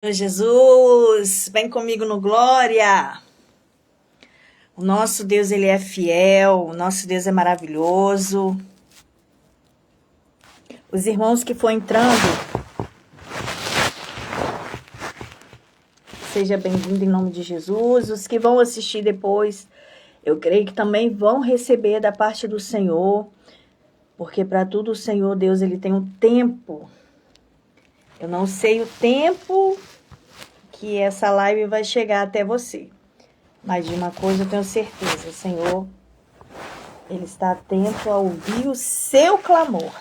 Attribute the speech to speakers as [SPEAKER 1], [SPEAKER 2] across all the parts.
[SPEAKER 1] Senhor Jesus, vem comigo no glória. O nosso Deus, ele é fiel, o nosso Deus é maravilhoso. Os irmãos que for entrando, seja bem-vindo em nome de Jesus. Os que vão assistir depois, eu creio que também vão receber da parte do Senhor, porque para tudo o Senhor, Deus, ele tem um tempo. Eu não sei o tempo que essa live vai chegar até você. Mas de uma coisa eu tenho certeza, o Senhor, ele está atento a ouvir o seu clamor.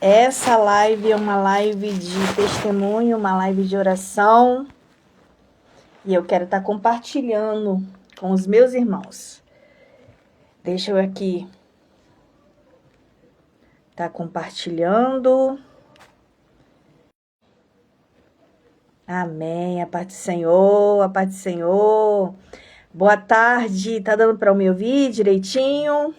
[SPEAKER 1] Essa live é uma live de testemunho, uma live de oração. E eu quero estar compartilhando com os meus irmãos. Deixa eu aqui estar compartilhando. Amém, a paz do Senhor, a paz do Senhor. Boa tarde, tá dando para me ouvir direitinho? O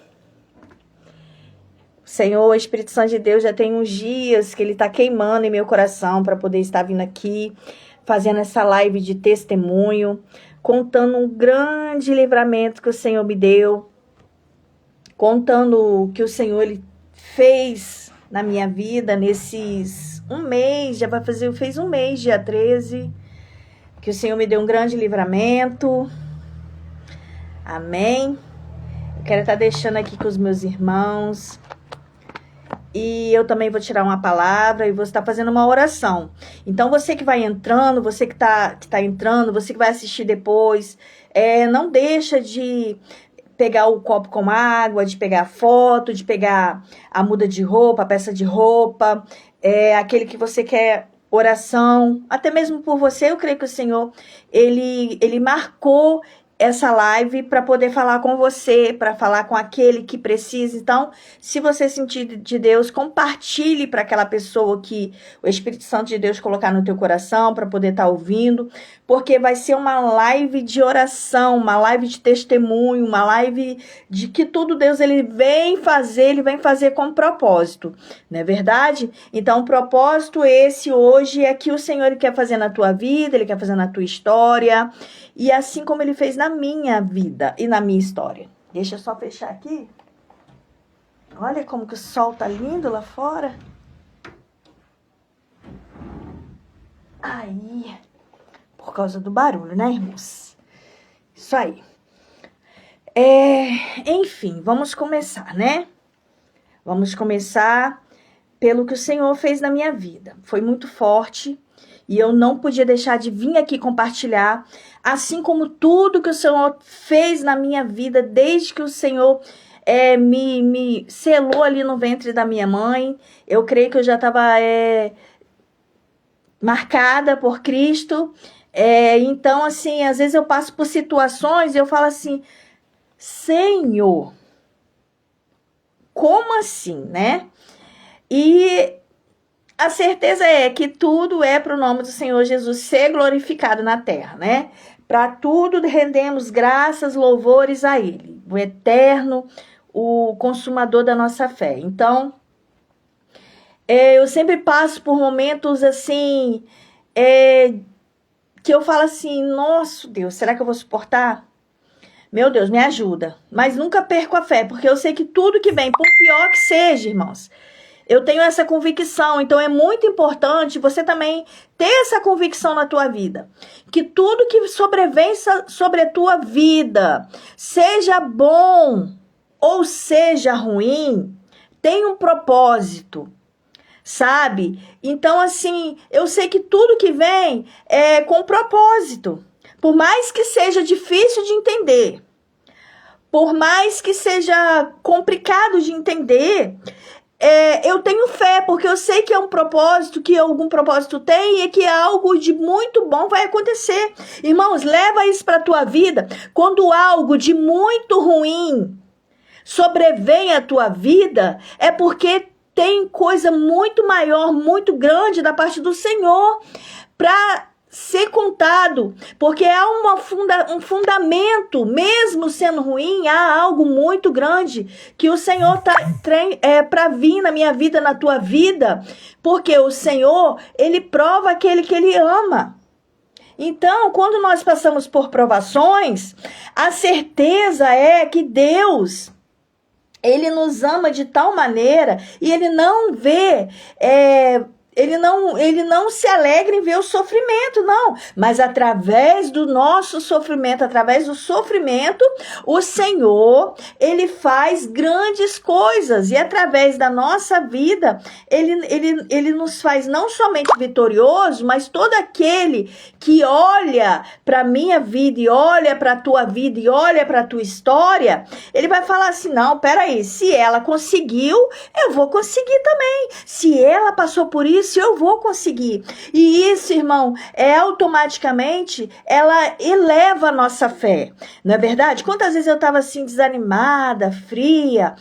[SPEAKER 1] Senhor, o Espírito Santo de Deus, já tem uns dias que ele tá queimando em meu coração para poder estar vindo aqui, fazendo essa live de testemunho, contando um grande livramento que o Senhor me deu, contando o que o Senhor ele fez na minha vida nesses um mês, fez um mês, dia 13, que o Senhor me deu um grande livramento. Amém. Eu quero estar deixando aqui com os meus irmãos. E eu também vou tirar uma palavra e vou estar fazendo uma oração. Então, você que vai entrando, você que tá entrando, você que vai assistir depois, não deixa de pegar o copo com água, de pegar a foto, de pegar a muda de roupa, a peça de roupa, aquele que você quer oração, até mesmo por você. Eu creio que o Senhor, ele marcou essa live para poder falar com você, para falar com aquele que precisa. Então, se você sentir de Deus, compartilhe para aquela pessoa que o Espírito Santo de Deus colocar no teu coração para poder estar ouvindo, porque vai ser uma live de oração, uma live de testemunho, uma live de que tudo Deus ele vem fazer com propósito, não é verdade? Então, o propósito esse hoje é que o Senhor ele quer fazer na tua vida, ele quer fazer na tua história, e assim como ele fez na minha vida e na minha história. Deixa eu só fechar aqui. Olha como que o sol tá lindo lá fora. Aí, por causa do barulho, né, irmãos? Isso aí. Enfim, vamos começar, né? Vamos começar pelo que o Senhor fez na minha vida. Foi muito forte. E eu não podia deixar de vir aqui compartilhar, assim como tudo que o Senhor fez na minha vida, desde que o Senhor me selou ali no ventre da minha mãe. Eu creio que eu já estava marcada por Cristo. Então, assim, às vezes eu passo por situações e eu falo assim, Senhor, como assim, né? E a certeza é que tudo é para o nome do Senhor Jesus ser glorificado na terra, né? Para tudo rendemos graças, louvores a Ele, o eterno, o consumador da nossa fé. Então, eu sempre passo por momentos assim, que eu falo assim, nosso Deus, será que eu vou suportar? Meu Deus, me ajuda. Mas nunca perco a fé, porque eu sei que tudo que vem, por pior que seja, irmãos, eu tenho essa convicção. Então é muito importante você também ter essa convicção na tua vida. Que tudo que sobrevém sobre a tua vida, seja bom ou seja ruim, tem um propósito, sabe? Então assim, eu sei que tudo que vem é com propósito. Por mais que seja difícil de entender, por mais que seja complicado de entender, eu tenho fé, porque eu sei que é um propósito, que algum propósito tem e que algo de muito bom vai acontecer. Irmãos, leva isso para a tua vida. Quando algo de muito ruim sobrevém à tua vida, é porque tem coisa muito maior, muito grande da parte do Senhor para ser contado, porque há um fundamento, mesmo sendo ruim, há algo muito grande que o Senhor para vir na minha vida, na tua vida, porque o Senhor, Ele prova aquele que Ele ama. Então, quando nós passamos por provações, a certeza é que Deus, Ele nos ama de tal maneira e Ele não vê... Ele não se alegra em ver o sofrimento, não. Mas através do nosso sofrimento, através do sofrimento, o Senhor, Ele faz grandes coisas. E através da nossa vida, Ele nos faz não somente vitorioso, mas todo aquele que olha para a minha vida, e olha para a tua vida, e olha para a tua história, ele vai falar assim, não, peraí, se ela conseguiu, eu vou conseguir também. Se ela passou por isso, eu vou conseguir. E isso, irmão, automaticamente, ela eleva a nossa fé. Não é verdade? Quantas vezes eu estava assim, desanimada, fria,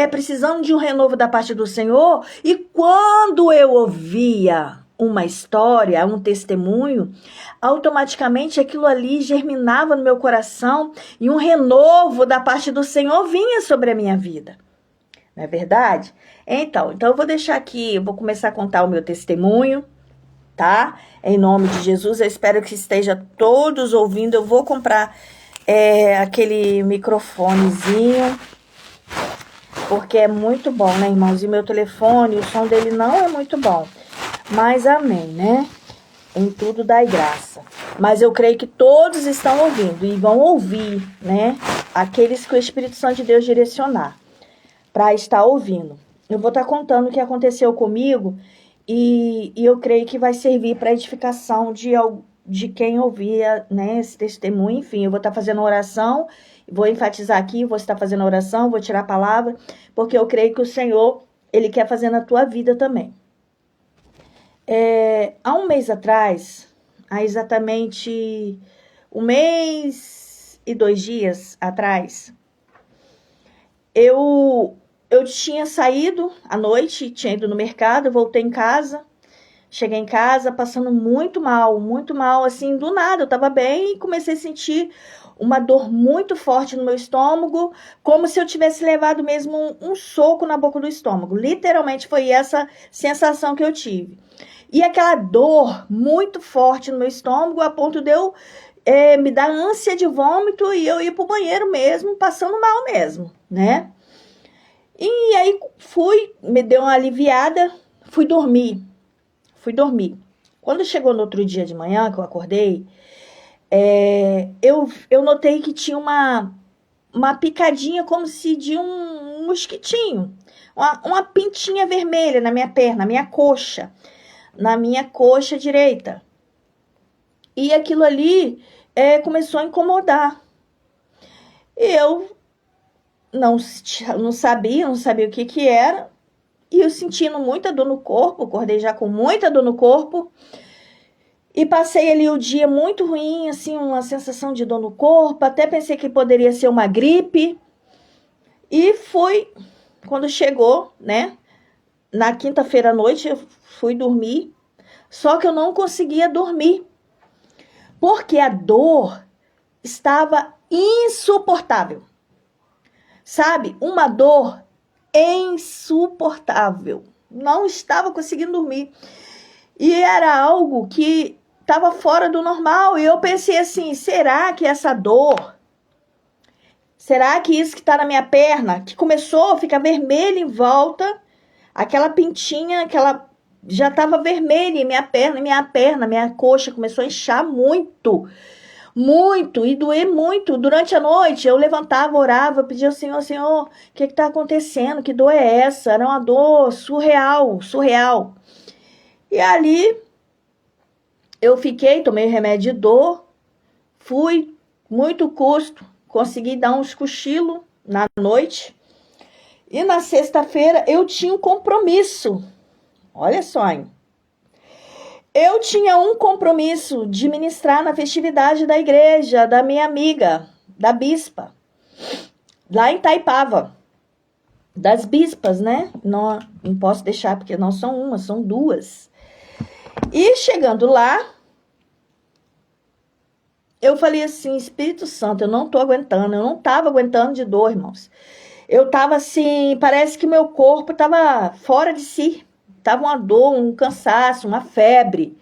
[SPEAKER 1] precisando de um renovo da parte do Senhor, e quando eu ouvia uma história, um testemunho, automaticamente aquilo ali germinava no meu coração e um renovo da parte do Senhor vinha sobre a minha vida. Não é verdade? Então eu vou deixar aqui, eu vou começar a contar o meu testemunho, tá? Em nome de Jesus, eu espero que esteja todos ouvindo. Eu vou comprar aquele microfonezinho, porque é muito bom, né, irmãos? E meu telefone, o som dele não é muito bom, mas amém, né? Em tudo dai graça. Mas eu creio que todos estão ouvindo e vão ouvir, né? Aqueles que o Espírito Santo de Deus direcionar para estar ouvindo. Eu vou estar contando o que aconteceu comigo e eu creio que vai servir para edificação de quem ouvia, né, esse testemunho. Enfim, eu vou estar fazendo oração, vou enfatizar aqui, vou estar fazendo oração, vou tirar a palavra, porque eu creio que o Senhor, Ele quer fazer na tua vida também. Há um mês atrás, há exatamente 1 mês e 2 dias atrás, eu tinha saído à noite, tinha ido no mercado, voltei em casa, cheguei em casa passando muito mal, assim, do nada, eu tava bem e comecei a sentir uma dor muito forte no meu estômago, como se eu tivesse levado mesmo um soco na boca do estômago. Literalmente foi essa sensação que eu tive. E aquela dor muito forte no meu estômago, a ponto de eu me dar ânsia de vômito e eu ir pro banheiro mesmo, passando mal mesmo, né? E aí me deu uma aliviada, fui dormir. Quando chegou no outro dia de manhã, que eu acordei, eu notei que tinha uma picadinha como se de um mosquitinho, uma pintinha vermelha na minha perna, na minha coxa direita. E aquilo ali começou a incomodar. E eu não sabia o que era. E eu sentindo muita dor no corpo, acordei já com muita dor no corpo. E passei ali o dia muito ruim, assim, uma sensação de dor no corpo. Até pensei que poderia ser uma gripe. E quando chegou, né? Na quinta-feira à noite, eu fui dormir. Só que eu não conseguia dormir. Porque a dor estava insuportável. Sabe? Uma dor insuportável. Não estava conseguindo dormir. E era algo que estava fora do normal. E eu pensei assim, será que essa dor... Será que isso que está na minha perna, que começou a ficar vermelha em volta, aquela pintinha, já estava vermelha em minha coxa começou a inchar muito, e doer muito. Durante a noite eu levantava, orava, pedia ao Senhor, Senhor, o que está acontecendo? Que dor é essa? Era uma dor surreal. E ali eu tomei remédio de dor, fui, muito custo, consegui dar uns cochilos na noite. E na sexta-feira eu tinha um compromisso. Olha só, hein? Eu tinha um compromisso de ministrar na festividade da igreja, da minha amiga, da bispa, lá em Itaipava. Das bispas, né? Não posso deixar, porque não são uma, são 2. E chegando lá, eu falei assim, Espírito Santo, eu não tô aguentando, eu não tava aguentando de dor, irmãos. Eu tava assim, parece que meu corpo tava fora de si. Tava uma dor, um cansaço, uma febre.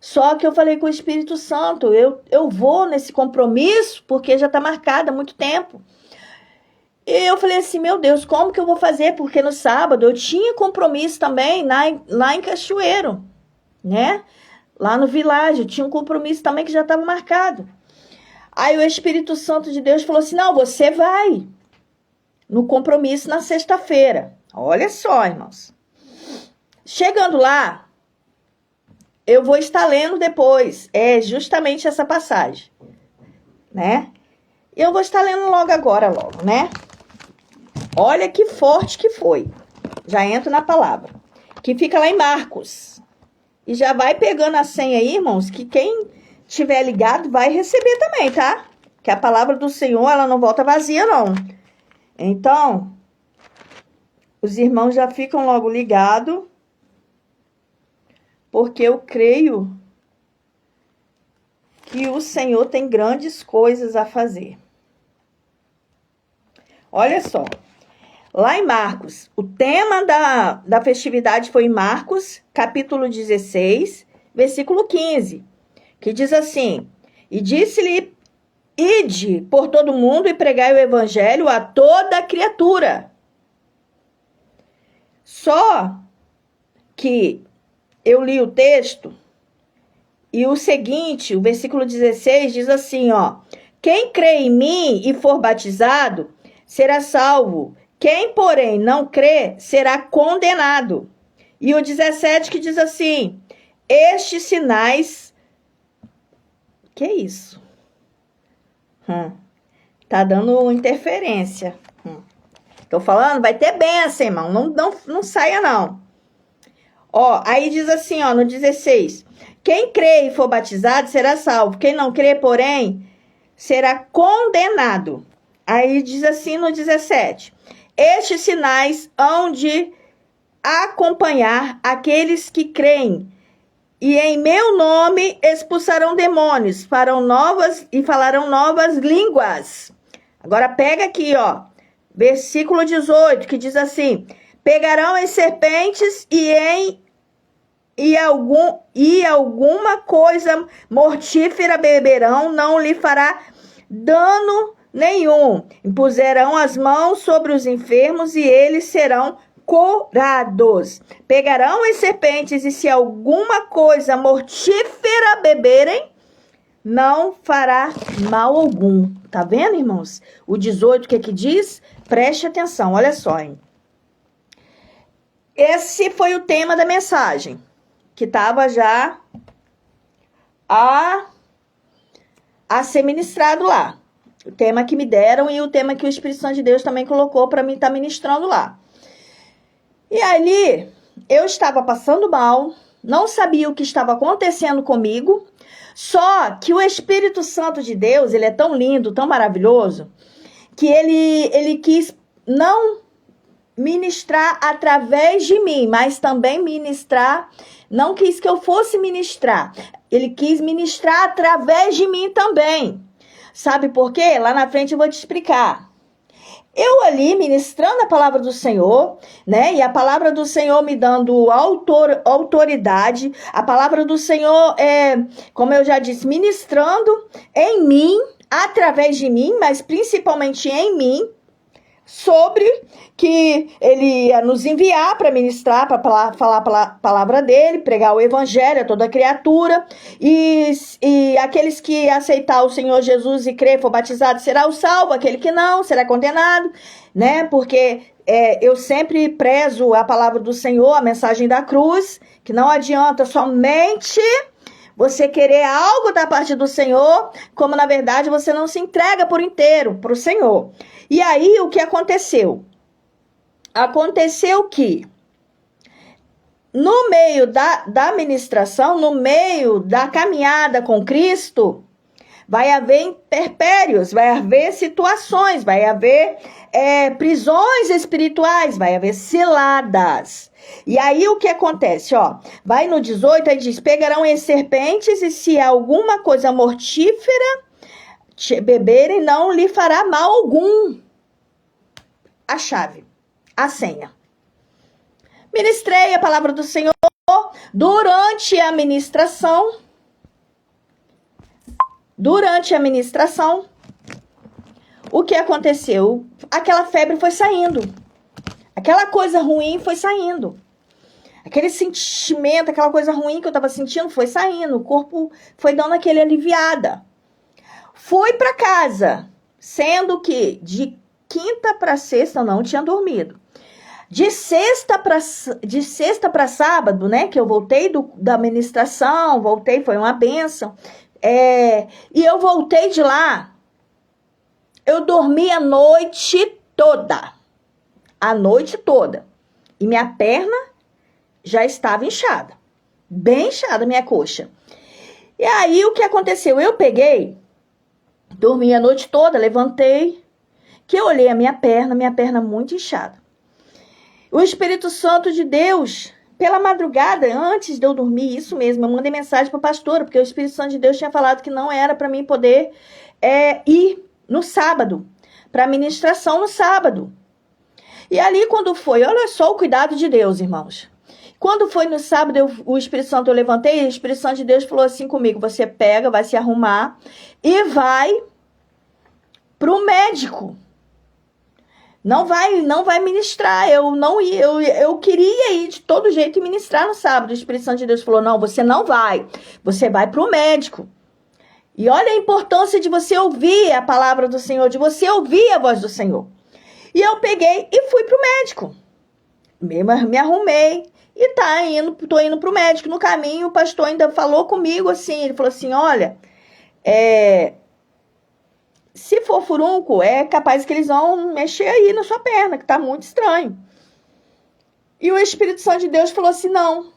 [SPEAKER 1] Só que eu falei com o Espírito Santo, eu vou nesse compromisso, porque já tá marcado há muito tempo. E eu falei assim, meu Deus, como que eu vou fazer? Porque no sábado eu tinha compromisso também lá em Cachoeiro, né? Lá no Világio, tinha um compromisso também que já estava marcado. Aí o Espírito Santo de Deus falou assim, não, você vai no compromisso na sexta-feira. Olha só, irmãos. Chegando lá, eu vou estar lendo depois. É justamente essa passagem, né? Eu vou estar lendo logo, né? Olha que forte que foi. Já entro na palavra. Que fica lá em Marcos. E já vai pegando a senha aí, irmãos, que quem tiver ligado vai receber também, tá? Que a palavra do Senhor, ela não volta vazia, não. Então, os irmãos já ficam logo ligados, porque eu creio que o Senhor tem grandes coisas a fazer. Olha só. Lá em Marcos, o tema da festividade foi em Marcos, capítulo 16, versículo 15, que diz assim, e disse-lhe, ide por todo mundo e pregai o evangelho a toda criatura. Só que eu li o texto e o seguinte, o versículo 16 diz assim, ó, quem crê em mim e for batizado será salvo. Quem, porém, não crê, será condenado. E o 17 que diz assim, estes sinais... Que isso? Tá dando interferência. Tô falando, vai ter bênção, irmão. Não saia, não. Ó, aí diz assim, ó, no 16. Quem crê e for batizado será salvo. Quem não crê, porém, será condenado. Aí diz assim no 17. Estes sinais hão de acompanhar aqueles que creem, e em meu nome expulsarão demônios, falarão novas línguas. Agora pega aqui, ó, versículo 18, que diz assim, pegarão em serpentes e alguma coisa mortífera beberão, não lhe fará dano nenhum. Impuserão as mãos sobre os enfermos e eles serão curados. Pegarão as serpentes e se alguma coisa mortífera beberem, não fará mal algum. Tá vendo, irmãos? O 18, o que diz? Preste atenção, olha só, hein? Esse foi o tema da mensagem, que estava já a ser ministrado lá. O tema que me deram e o tema que o Espírito Santo de Deus também colocou para mim estar ministrando lá. E ali, eu estava passando mal, não sabia o que estava acontecendo comigo, só que o Espírito Santo de Deus, ele é tão lindo, tão maravilhoso, que ele quis não ministrar através de mim, mas também ministrar, não quis que eu fosse ministrar, ele quis ministrar através de mim também. Sabe por quê? Lá na frente eu vou te explicar. Eu ali ministrando a palavra do Senhor, né? E a palavra do Senhor me dando autoridade. A palavra do Senhor, como eu já disse, ministrando em mim, através de mim, mas principalmente em mim, sobre que ele ia nos enviar para ministrar, para falar a palavra dele, pregar o evangelho a toda criatura, e aqueles que aceitar o Senhor Jesus e crer, for batizado, será o salvo, aquele que não, será condenado, né? Porque eu sempre prezo a palavra do Senhor, a mensagem da cruz, que não adianta somente você querer algo da parte do Senhor, como na verdade você não se entrega por inteiro para o Senhor. E aí o que aconteceu? Aconteceu que no meio da ministração, no meio da caminhada com Cristo, vai haver interpérios, vai haver situações, vai haver prisões espirituais, vai haver ciladas. E aí o que acontece, ó? Vai no 18, aí diz, pegarão as serpentes e se alguma coisa mortífera beberem, não lhe fará mal algum. A chave, a senha. Ministrei a palavra do Senhor durante a ministração. Durante a ministração, o que aconteceu? Aquela febre foi saindo. Aquela coisa ruim foi saindo. Aquele sentimento, aquela coisa ruim que eu estava sentindo foi saindo. O corpo foi dando aquele aliviada. Fui para casa, sendo que de quinta para sexta eu não tinha dormido. De sexta para sábado, né, que eu voltei da ministração, voltei, foi uma bênção. E eu voltei de lá, eu dormi a noite toda. A noite toda. E minha perna já estava inchada. Bem inchada, minha coxa. E aí, o que aconteceu? Eu peguei, dormi a noite toda, levantei, que eu olhei a minha perna muito inchada. O Espírito Santo de Deus, pela madrugada, antes de eu dormir, isso mesmo, eu mandei mensagem para a pastora, porque o Espírito Santo de Deus tinha falado que não era para mim poder ir no sábado, para ministração no sábado. E ali quando foi, olha só o cuidado de Deus, irmãos. Quando foi no sábado, o Espírito Santo, eu levantei, e o Espírito Santo de Deus falou assim comigo, você pega, vai se arrumar e vai pro médico. Não vai ministrar, eu queria ir de todo jeito e ministrar no sábado. O Espírito Santo de Deus falou, não, você não vai, você vai pro médico. E olha a importância de você ouvir a palavra do Senhor, de você ouvir a voz do Senhor. E eu peguei e fui pro médico. Me arrumei e tô indo pro médico. No caminho, o pastor ainda falou comigo assim, ele falou assim, olha, se for furúnculo, é capaz que eles vão mexer aí na sua perna, que tá muito estranho. E o Espírito Santo de Deus falou assim, não.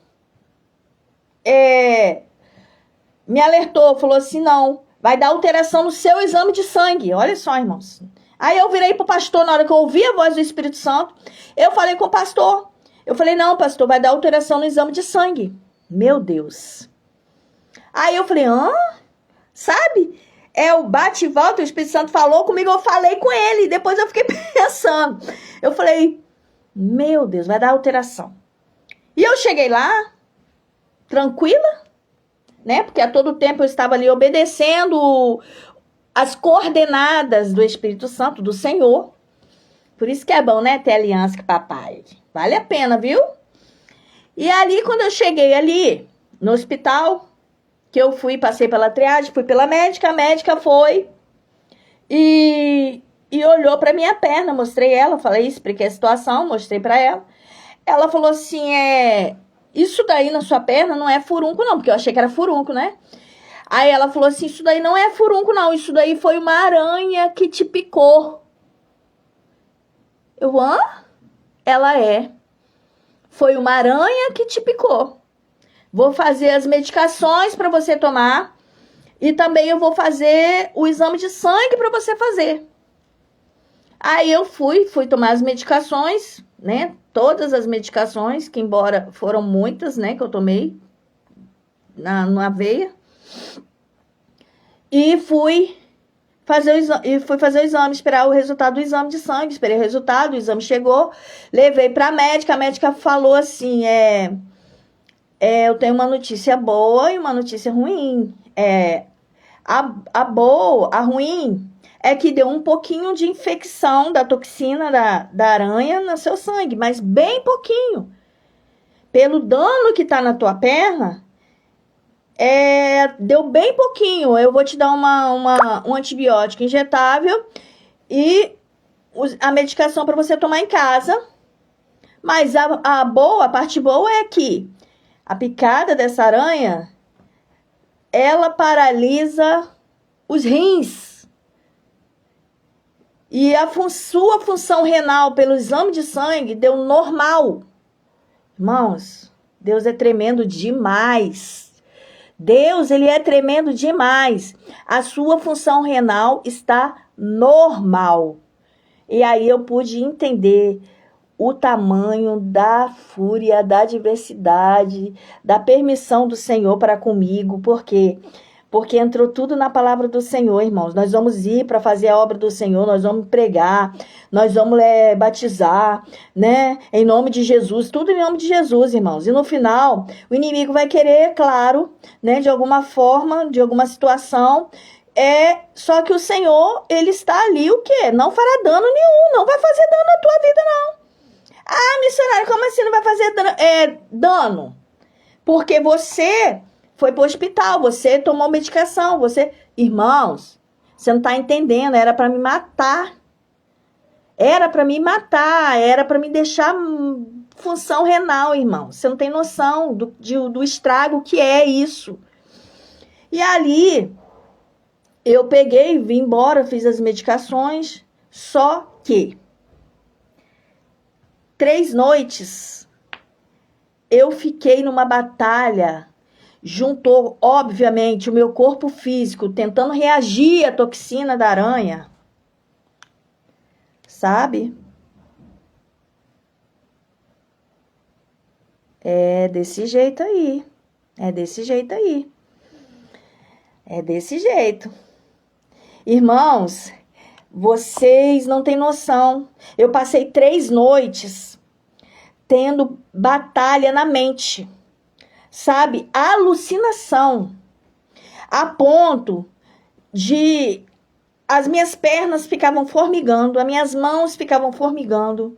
[SPEAKER 1] Me alertou, falou assim, não. Vai dar alteração no seu exame de sangue. Olha só, irmãos. Aí eu virei pro pastor, na hora que eu ouvi a voz do Espírito Santo, eu falei com o pastor. Eu falei, não, pastor, vai dar alteração no exame de sangue. Meu Deus. Aí eu falei, sabe? O bate e volta, o Espírito Santo falou comigo, eu falei com ele. Depois eu fiquei pensando. Eu falei, meu Deus, vai dar alteração. E eu cheguei lá, tranquila, né? Porque a todo tempo eu estava ali obedecendo as coordenadas do Espírito Santo, do Senhor. Por isso que é bom, né? Ter aliança com papai. Vale a pena, viu? E ali, quando eu cheguei ali, no hospital, que eu fui, passei pela triagem, fui pela médica, a médica foi e olhou pra minha perna, mostrei ela, falei, expliquei a situação, mostrei pra ela. Ela falou assim, isso daí na sua perna não é furúnculo não, porque eu achei que era furúnculo, né? Aí ela falou assim, isso daí não é furúnculo não, isso daí foi uma aranha que te picou. Ela foi uma aranha que te picou. Vou fazer as medicações para você tomar e também eu vou fazer o exame de sangue para você fazer. Aí eu fui tomar as medicações, né? Todas as medicações, que embora foram muitas, né? Que eu tomei na veia. E fui fazer o exame, esperar o resultado do exame de sangue. Esperei o resultado, o exame chegou, levei para a médica falou assim, eu tenho uma notícia boa e uma notícia ruim. A ruim é que deu um pouquinho de infecção da toxina da aranha no seu sangue, mas bem pouquinho. Pelo dano que tá na tua perna, deu bem pouquinho. Eu vou te dar um antibiótico injetável e a medicação para você tomar em casa. Mas a parte boa é que a picada dessa aranha, ela paralisa os rins. E sua função renal pelo exame de sangue deu normal. Irmãos, Deus é tremendo demais. Deus, ele é tremendo demais. A sua função renal está normal. E aí eu pude entender o tamanho da fúria, da adversidade, da permissão do Senhor para comigo. Por quê? Porque entrou tudo na palavra do Senhor, irmãos. Nós vamos ir para fazer a obra do Senhor, nós vamos pregar, nós vamos batizar, né? Em nome de Jesus, tudo em nome de Jesus, irmãos. E no final, o inimigo vai querer, claro, né? De alguma forma, de alguma situação. Só que o Senhor, ele está ali, o quê? Não fará dano nenhum, não vai fazer dano na tua vida, não. Ah, missionário, como assim não vai fazer dano? Dano. Porque você foi para o hospital, você tomou medicação, Irmãos, você não está entendendo, era para me matar. Era para me matar, era para me deixar função renal, irmão. Você não tem noção do estrago que é isso. E ali, eu peguei, vim embora, fiz as medicações, só que 3 noites eu fiquei numa batalha. Juntou, obviamente, o meu corpo físico tentando reagir à toxina da aranha. Sabe? É desse jeito aí. É desse jeito aí. É desse jeito. Irmãos, vocês não têm noção. Eu passei 3 noites tendo batalha na mente. Sabe, alucinação, a ponto de as minhas pernas ficavam formigando, as minhas mãos ficavam formigando.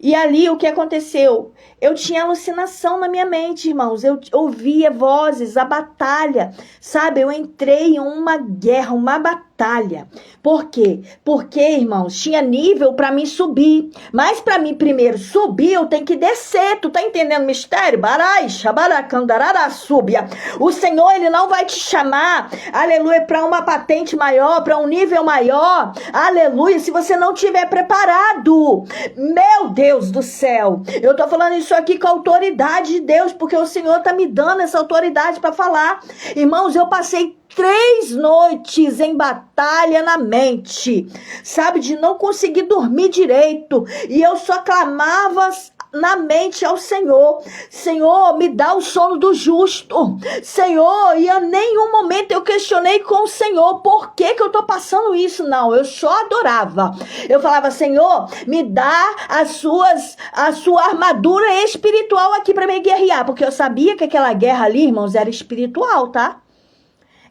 [SPEAKER 1] E ali o que aconteceu? Eu tinha alucinação na minha mente, irmãos. Eu ouvia vozes, a batalha, sabe? Eu entrei em uma guerra, uma batalha. Por quê? Porque, irmãos, tinha nível para mim subir. Mas para mim primeiro subir, eu tenho que descer. Tu tá entendendo o mistério? Barai, xabaracandarara, súbia. O Senhor, ele não vai te chamar, aleluia, para uma patente maior, para um nível maior, aleluia, se você não tiver preparado. Meu Deus do céu, eu tô falando isso aqui com a autoridade de Deus, porque o Senhor tá me dando essa autoridade para falar. Irmãos, eu passei 3 noites em batalha na mente, sabe, de não conseguir dormir direito, e eu só clamava na mente ao Senhor: Senhor, me dá o sono do justo, Senhor. E em nenhum momento eu questionei com o Senhor por que eu tô passando isso, não, eu só adorava. Eu falava: Senhor, me dá a sua armadura espiritual aqui para me guerrear, porque eu sabia que aquela guerra ali, irmãos, era espiritual, tá?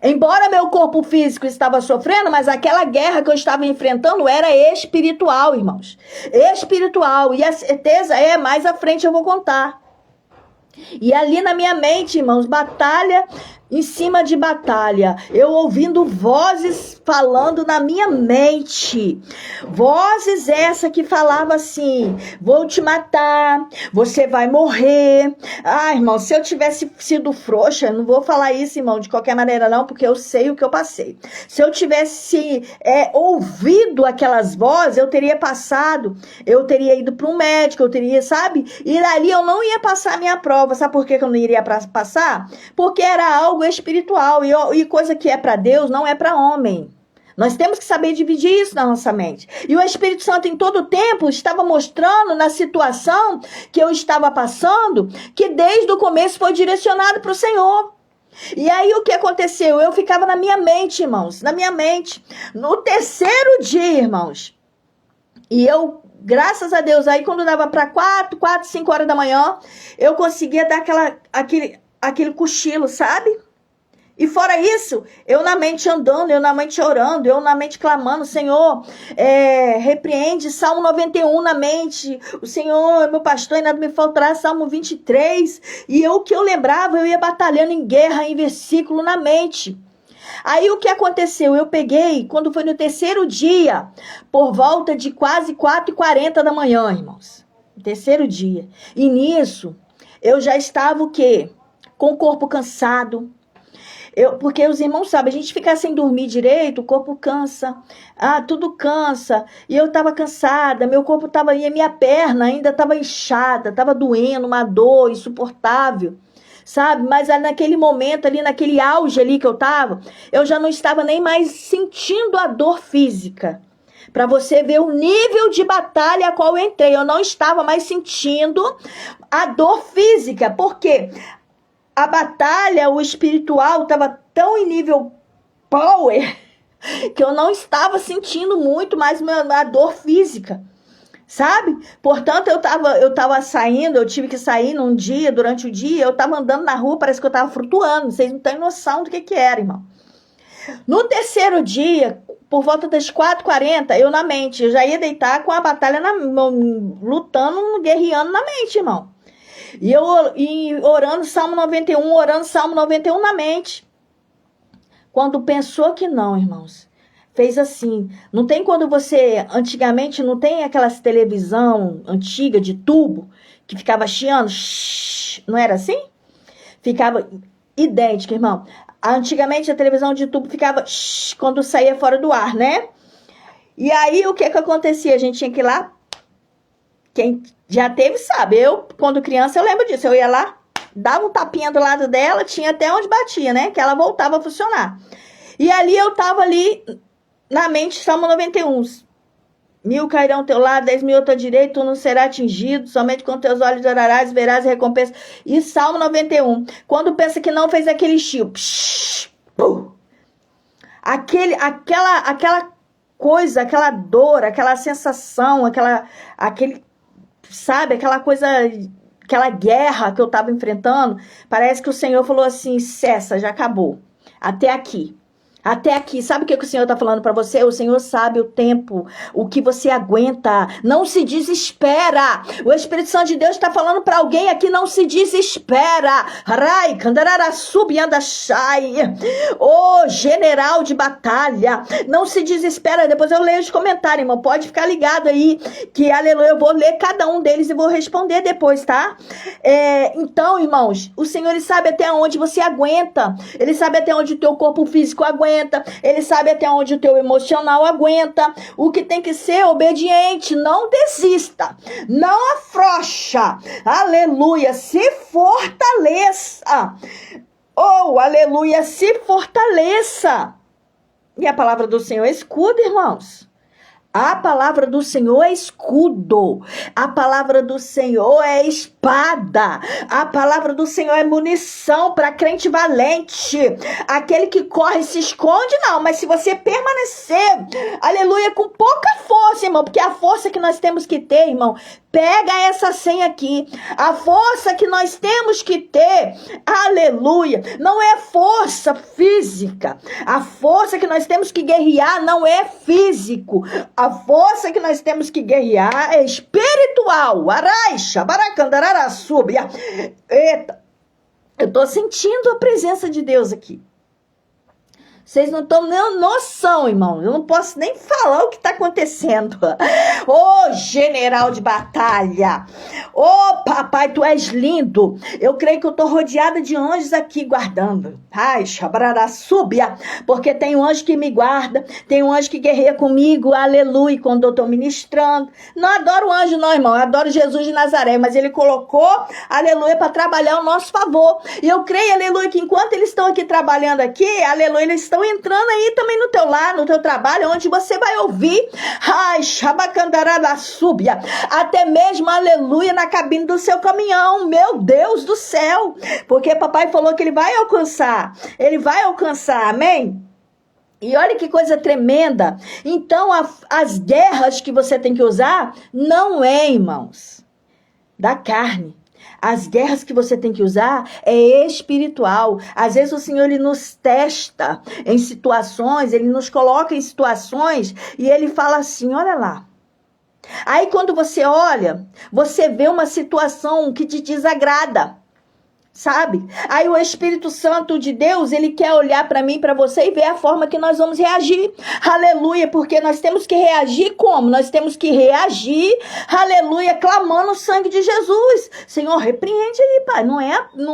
[SPEAKER 1] Embora meu corpo físico estava sofrendo, mas aquela guerra que eu estava enfrentando era espiritual, irmãos. Espiritual. E a certeza mais à frente eu vou contar. E ali na minha mente, irmãos, batalha em cima de batalha, eu ouvindo vozes falando na minha mente, vozes essa que falava assim: vou te matar, você vai morrer. Ah, irmão, se eu tivesse sido frouxa, não vou falar isso, irmão, de qualquer maneira não, porque eu sei o que eu passei. Se eu tivesse ouvido aquelas vozes, eu teria passado, eu teria ido para um médico, eu teria, sabe? E dali eu não ia passar a minha prova. Sabe por que eu não iria passar? Porque era algo espiritual, e coisa que é para Deus não é para homem. Nós temos que saber dividir isso na nossa mente. E o Espírito Santo em todo o tempo estava mostrando na situação que eu estava passando, que desde o começo foi direcionado para o Senhor. E aí o que aconteceu? Eu ficava na minha mente, irmãos, na minha mente. No 3º dia, irmãos, e eu, graças a Deus, aí quando dava para 4, 5 horas da manhã, eu conseguia dar aquele cochilo, sabe? E fora isso, eu na mente andando, eu na mente orando, eu na mente clamando: Senhor, repreende, Salmo 91 na mente, o Senhor é meu pastor e nada me faltará, Salmo 23, e o que eu lembrava, eu ia batalhando em guerra, em versículo na mente. Aí o que aconteceu? Eu peguei, quando foi no 3º dia, por volta de quase 4h40 da manhã, irmãos, no 3º dia, e nisso, eu já estava o quê? Com o corpo cansado. Porque os irmãos sabem, a gente ficar sem dormir direito, o corpo cansa, tudo cansa, e eu estava cansada, meu corpo estava, e a minha perna ainda estava inchada, estava doendo, uma dor insuportável, sabe? Mas naquele momento ali, naquele auge ali que eu tava, eu já não estava nem mais sentindo a dor física. Para você ver o nível de batalha a qual eu entrei. Eu não estava mais sentindo a dor física. Por quê? A batalha, o espiritual, estava tão em nível power que eu não estava sentindo muito mais a dor física. Sabe? Portanto, eu tava saindo, eu tive que sair num dia, durante o dia, eu tava andando na rua, parece que eu tava flutuando. Vocês não têm noção do que era, irmão. No terceiro dia, por volta das 4h40, eu na mente, eu já ia deitar com a batalha lutando, guerreando na mente, irmão. E eu orando Salmo 91 na mente. Quando pensou que não, irmãos, fez assim. Não tem quando você, antigamente, não tem aquelas televisão antiga de tubo, que ficava chiando, não era assim? Ficava idêntica, irmão. Antigamente a televisão de tubo ficava quando saía fora do ar, né? E aí o que acontecia? A gente tinha que ir lá. Quem já teve sabe. Eu, quando criança, eu lembro disso. Eu ia lá, dava um tapinha do lado dela, tinha até onde batia, né? Que ela voltava a funcionar. E ali eu tava ali na mente, Salmo 91. 1000 cairão ao teu lado, 10.000 à tua direita, tu não será atingido, somente com teus olhos orarás, verás a recompensa. E Salmo 91, quando pensa que não, fez aquele estilo. Aquela coisa, aquela dor, aquela sensação, sabe, aquela coisa, aquela guerra que eu estava enfrentando, parece que o Senhor falou assim, cessa, já acabou, até aqui. Até aqui, sabe o que o Senhor está falando para você? O Senhor sabe o tempo, o que você aguenta. Não se desespera. O Espírito Santo de Deus está falando para alguém aqui, não se desespera. Rai, candarara, subianda, shai. Ô, general de batalha, não se desespera. Depois eu leio os comentários, irmão. Pode ficar ligado aí, que aleluia, eu vou ler cada um deles e vou responder depois, tá? Então, irmãos, o Senhor ele sabe até onde você aguenta. Ele sabe até onde o teu corpo físico aguenta. Ele sabe até onde o teu emocional aguenta. O que tem que ser obediente. Não desista. Não afrouxa. Aleluia. Se fortaleça. Oh, aleluia. Se fortaleça. E a palavra do Senhor é escudo, irmãos. A palavra do Senhor é escudo. A palavra do Senhor é espada. A palavra do Senhor é munição para crente valente. Aquele que corre se esconde, não. Mas se você permanecer, aleluia, com pouca força, irmão. Porque a força que nós temos que ter, irmão, pega essa senha aqui. A força que nós temos que ter, aleluia, não é força física. A força que nós temos que guerrear não é físico. A força que nós temos que guerrear é espiritual. Araixa, baracandarara, subia. Eita, eu tô sentindo a presença de Deus aqui. Vocês não estão nem noção, irmão. Eu não posso nem falar o que está acontecendo. Ô, general de batalha. Ô, papai, tu és lindo. Eu creio que eu estou rodeada de anjos aqui guardando. Ai, xabarará, súbia. Porque tem um anjo que me guarda. Tem um anjo que guerreia comigo. Aleluia. Quando eu estou ministrando. Não adoro o anjo, não, irmão. Eu adoro Jesus de Nazaré. Mas ele colocou, aleluia, para trabalhar ao nosso favor. E eu creio, aleluia, que enquanto eles estão aqui trabalhando aqui, aleluia, eles estão entrando aí também no teu lar, no teu trabalho, onde você vai ouvir, ai, xabacandarada súbia, até mesmo, aleluia, na cabine do seu caminhão, meu Deus do céu, porque papai falou que ele vai alcançar, amém? E olha que coisa tremenda. Então, as guerras que você tem que usar, não é, irmãos, da carne. As guerras que você tem que usar é espiritual. Às vezes o Senhor ele nos testa em situações, ele nos coloca em situações e ele fala assim, olha lá. Aí quando você olha, você vê uma situação que te desagrada. Sabe? Aí o Espírito Santo de Deus, ele quer olhar para mim, para você e ver a forma que nós vamos reagir. Aleluia, porque nós temos que reagir como? Nós temos que reagir, aleluia, clamando o sangue de Jesus. Senhor, repreende aí, pai. Não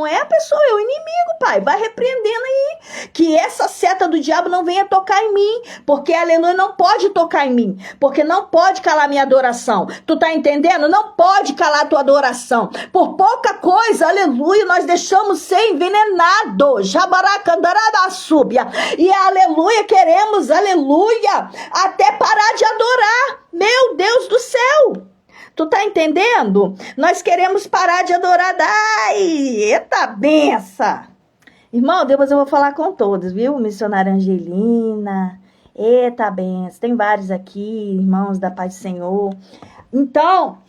[SPEAKER 1] é a pessoa, é o inimigo, pai. Vai repreendendo aí. que essa seta do diabo não venha tocar em mim, porque, aleluia, não pode tocar em mim, porque não pode calar minha adoração. Tu tá entendendo? Não pode calar tua adoração. Por pouca coisa, aleluia, nós deixamos ser envenenado. Jabaracandarabasúbia. E, aleluia, queremos, aleluia, até parar de adorar. Meu Deus do céu. Tu tá entendendo? Nós queremos parar de adorar. Ai, eita benção. Irmão, depois eu vou falar com todos, viu? Missionária Angelina. Eita benção. Tem vários aqui, irmãos da paz do Senhor. Então,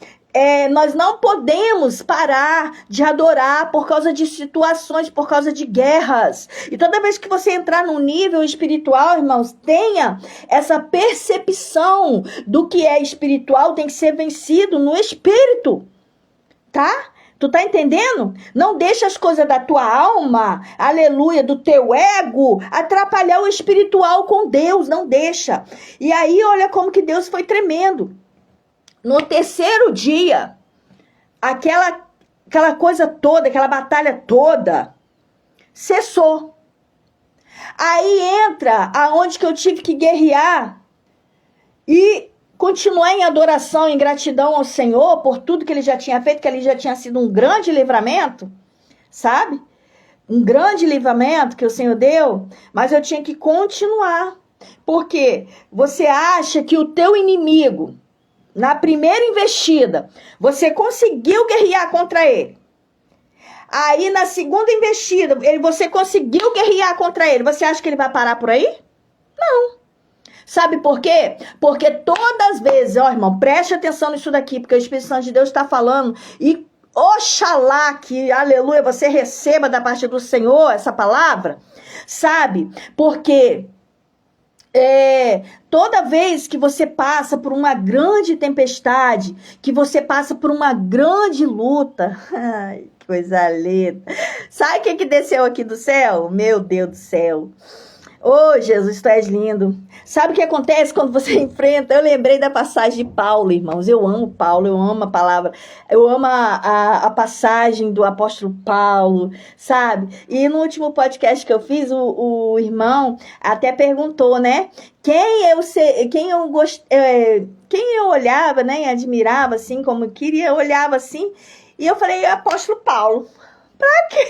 [SPEAKER 1] nós não podemos parar de adorar por causa de situações, por causa de guerras. E toda vez que você entrar num nível espiritual, irmãos, tenha essa percepção do que é espiritual, tem que ser vencido no espírito, tá? Tu tá entendendo? Não deixa as coisas da tua alma, aleluia, do teu ego, atrapalhar o espiritual com Deus, não deixa. E aí, olha como que Deus foi tremendo. No terceiro dia, aquela coisa toda, aquela batalha toda, cessou. Aí entra aonde que eu tive que guerrear e continuar em adoração, em gratidão ao Senhor por tudo que Ele já tinha feito, que ali já tinha sido um grande livramento, sabe? Um grande livramento que o Senhor deu, mas eu tinha que continuar. Porque você acha que o teu inimigo, na primeira investida, você conseguiu guerrear contra ele. Aí, na segunda investida, você conseguiu guerrear contra ele. Você acha que ele vai parar por aí? Não. Sabe por quê? Porque todas as vezes, ó, irmão, preste atenção nisso daqui, porque o Espírito Santo de Deus está falando e oxalá que, aleluia, você receba da parte do Senhor essa palavra, sabe? Porque toda vez que você passa por uma grande tempestade, que você passa por uma grande luta, ai, que coisa linda. Sabe o que desceu aqui do céu? Meu Deus do céu. Ô, Jesus, tu és lindo. Sabe o que acontece quando você enfrenta? Eu lembrei da passagem de Paulo, irmãos. Eu amo Paulo, eu amo a palavra. Eu amo a passagem do apóstolo Paulo, sabe? E no último podcast que eu fiz, o irmão até perguntou, né? Quem eu olhava, né? E admirava, assim, como queria, eu olhava assim. E eu falei, apóstolo Paulo. Pra quê?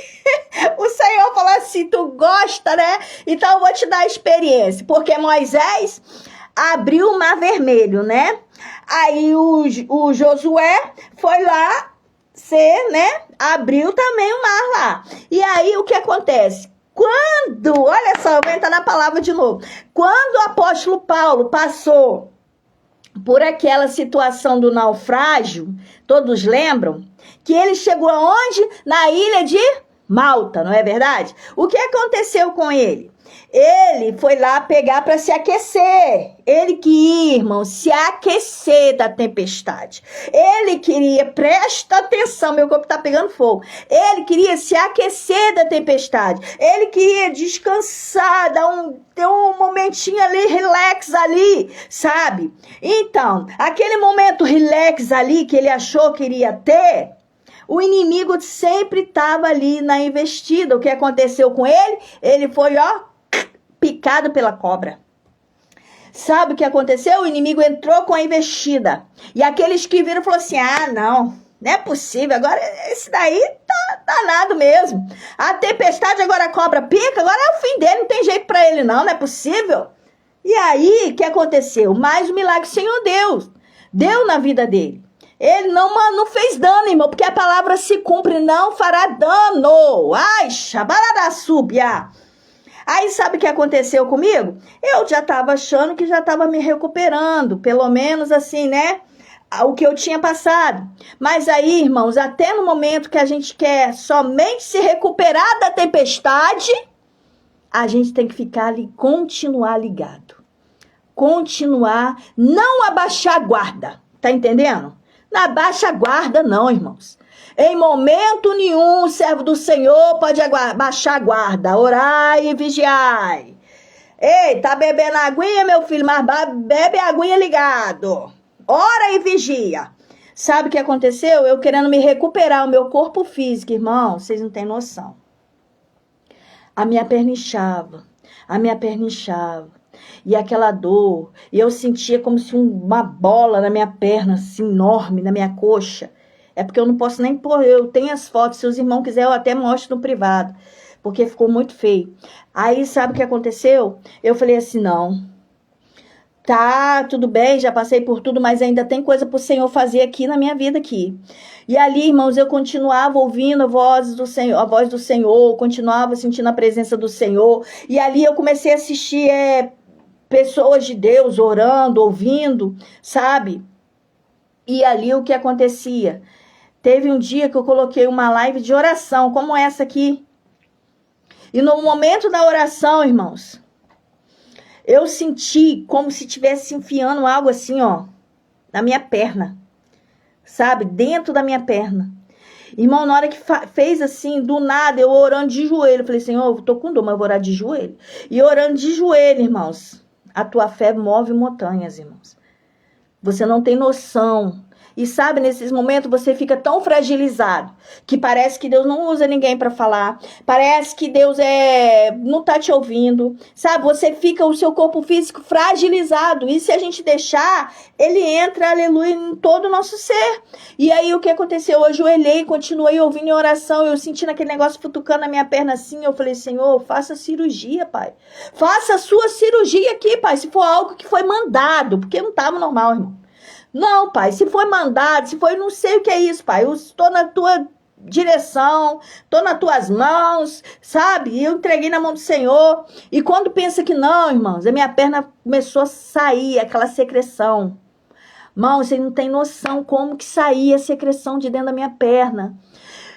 [SPEAKER 1] O Senhor falou assim, tu gosta, né? Então eu vou te dar a experiência. Porque Moisés abriu o mar vermelho, né? Aí o Josué foi lá, né? Abriu também o mar lá. E aí o que acontece? Olha só, vou entrar na palavra de novo. Quando o apóstolo Paulo passou por aquela situação do naufrágio, todos lembram? Que ele chegou aonde? Na ilha de Malta, não é verdade? O que aconteceu com ele? Ele foi lá pegar para se aquecer. Ele queria, irmão, se aquecer da tempestade. Ele queria, presta atenção, meu corpo tá pegando fogo. Ele queria se aquecer da tempestade. Ele queria descansar, ter um momentinho ali, relax ali, sabe? Então, aquele momento relax ali que ele achou que iria ter, o inimigo sempre estava ali na investida. O que aconteceu com ele? Ele foi, picado pela cobra. Sabe o que aconteceu? O inimigo entrou com a investida. E aqueles que viram falaram assim, não é possível, agora esse daí tá danado mesmo. A tempestade, agora a cobra pica, agora é o fim dele, não tem jeito pra ele não é possível. E aí, o que aconteceu? Mais um milagre, Senhor Deus deu na vida dele. Ele não fez dano, irmão, porque a palavra se cumpre, não fará dano. Ai, xabararaçúbia. Aí sabe o que aconteceu comigo? Eu já estava achando que já estava me recuperando, pelo menos assim, né? O que eu tinha passado. Mas aí, irmãos, até no momento que a gente quer somente se recuperar da tempestade, a gente tem que ficar ali, continuar ligado. Continuar, não abaixar a guarda. Tá entendendo? Não abaixa a guarda não, irmãos. Em momento nenhum, o servo do Senhor pode baixar a guarda. Orai e vigiai. Ei, tá bebendo aguinha, meu filho? Mas bebe a aguinha ligado. Ora e vigia. Sabe o que aconteceu? Eu querendo me recuperar o meu corpo físico, irmão. Vocês não têm noção. a minha perna inchava, a minha perna inchava. E aquela dor, e eu sentia como se uma bola na minha perna, assim, enorme, na minha coxa. É porque eu não posso nem pôr, eu tenho as fotos, se os irmãos quiserem eu até mostro no privado, porque ficou muito feio. Aí, sabe o que aconteceu? Eu falei assim, não, tá, tudo bem, já passei por tudo, mas ainda tem coisa pro Senhor fazer aqui na minha vida aqui. E ali, irmãos, eu continuava ouvindo a voz do Senhor, continuava sentindo a presença do Senhor. E ali eu comecei a assistir pessoas de Deus orando, ouvindo, sabe? E ali o que acontecia? Teve um dia que eu coloquei uma live de oração, como essa aqui. E no momento da oração, irmãos, eu senti como se estivesse enfiando algo assim, ó, na minha perna. Sabe? Dentro da minha perna. Irmão, na hora que fez assim, do nada, eu orando de joelho. Eu falei, Senhor, eu tô com dor, mas eu vou orar de joelho. E orando de joelho, irmãos. A tua fé move montanhas, irmãos. Você não tem noção. E sabe, nesses momentos você fica tão fragilizado que parece que Deus não usa ninguém para falar. Parece que Deus não tá te ouvindo. Sabe, você fica o seu corpo físico fragilizado. E se a gente deixar, ele entra, aleluia, em todo o nosso ser. E aí o que aconteceu? Eu ajoelhei, continuei ouvindo em oração. Eu sentindo aquele negócio futucando na minha perna assim. Eu falei, Senhor, faça cirurgia, Pai. Faça a sua cirurgia aqui, Pai. Se for algo que foi mandado, porque não estava normal, irmão. Não, Pai, se foi mandado, se foi, não sei o que é isso, Pai. Eu estou na tua direção, estou nas tuas mãos, sabe? E eu entreguei na mão do Senhor. E quando pensa que não, irmãos, a minha perna começou a sair, aquela secreção. Irmão, você não tem noção como que saía a secreção de dentro da minha perna.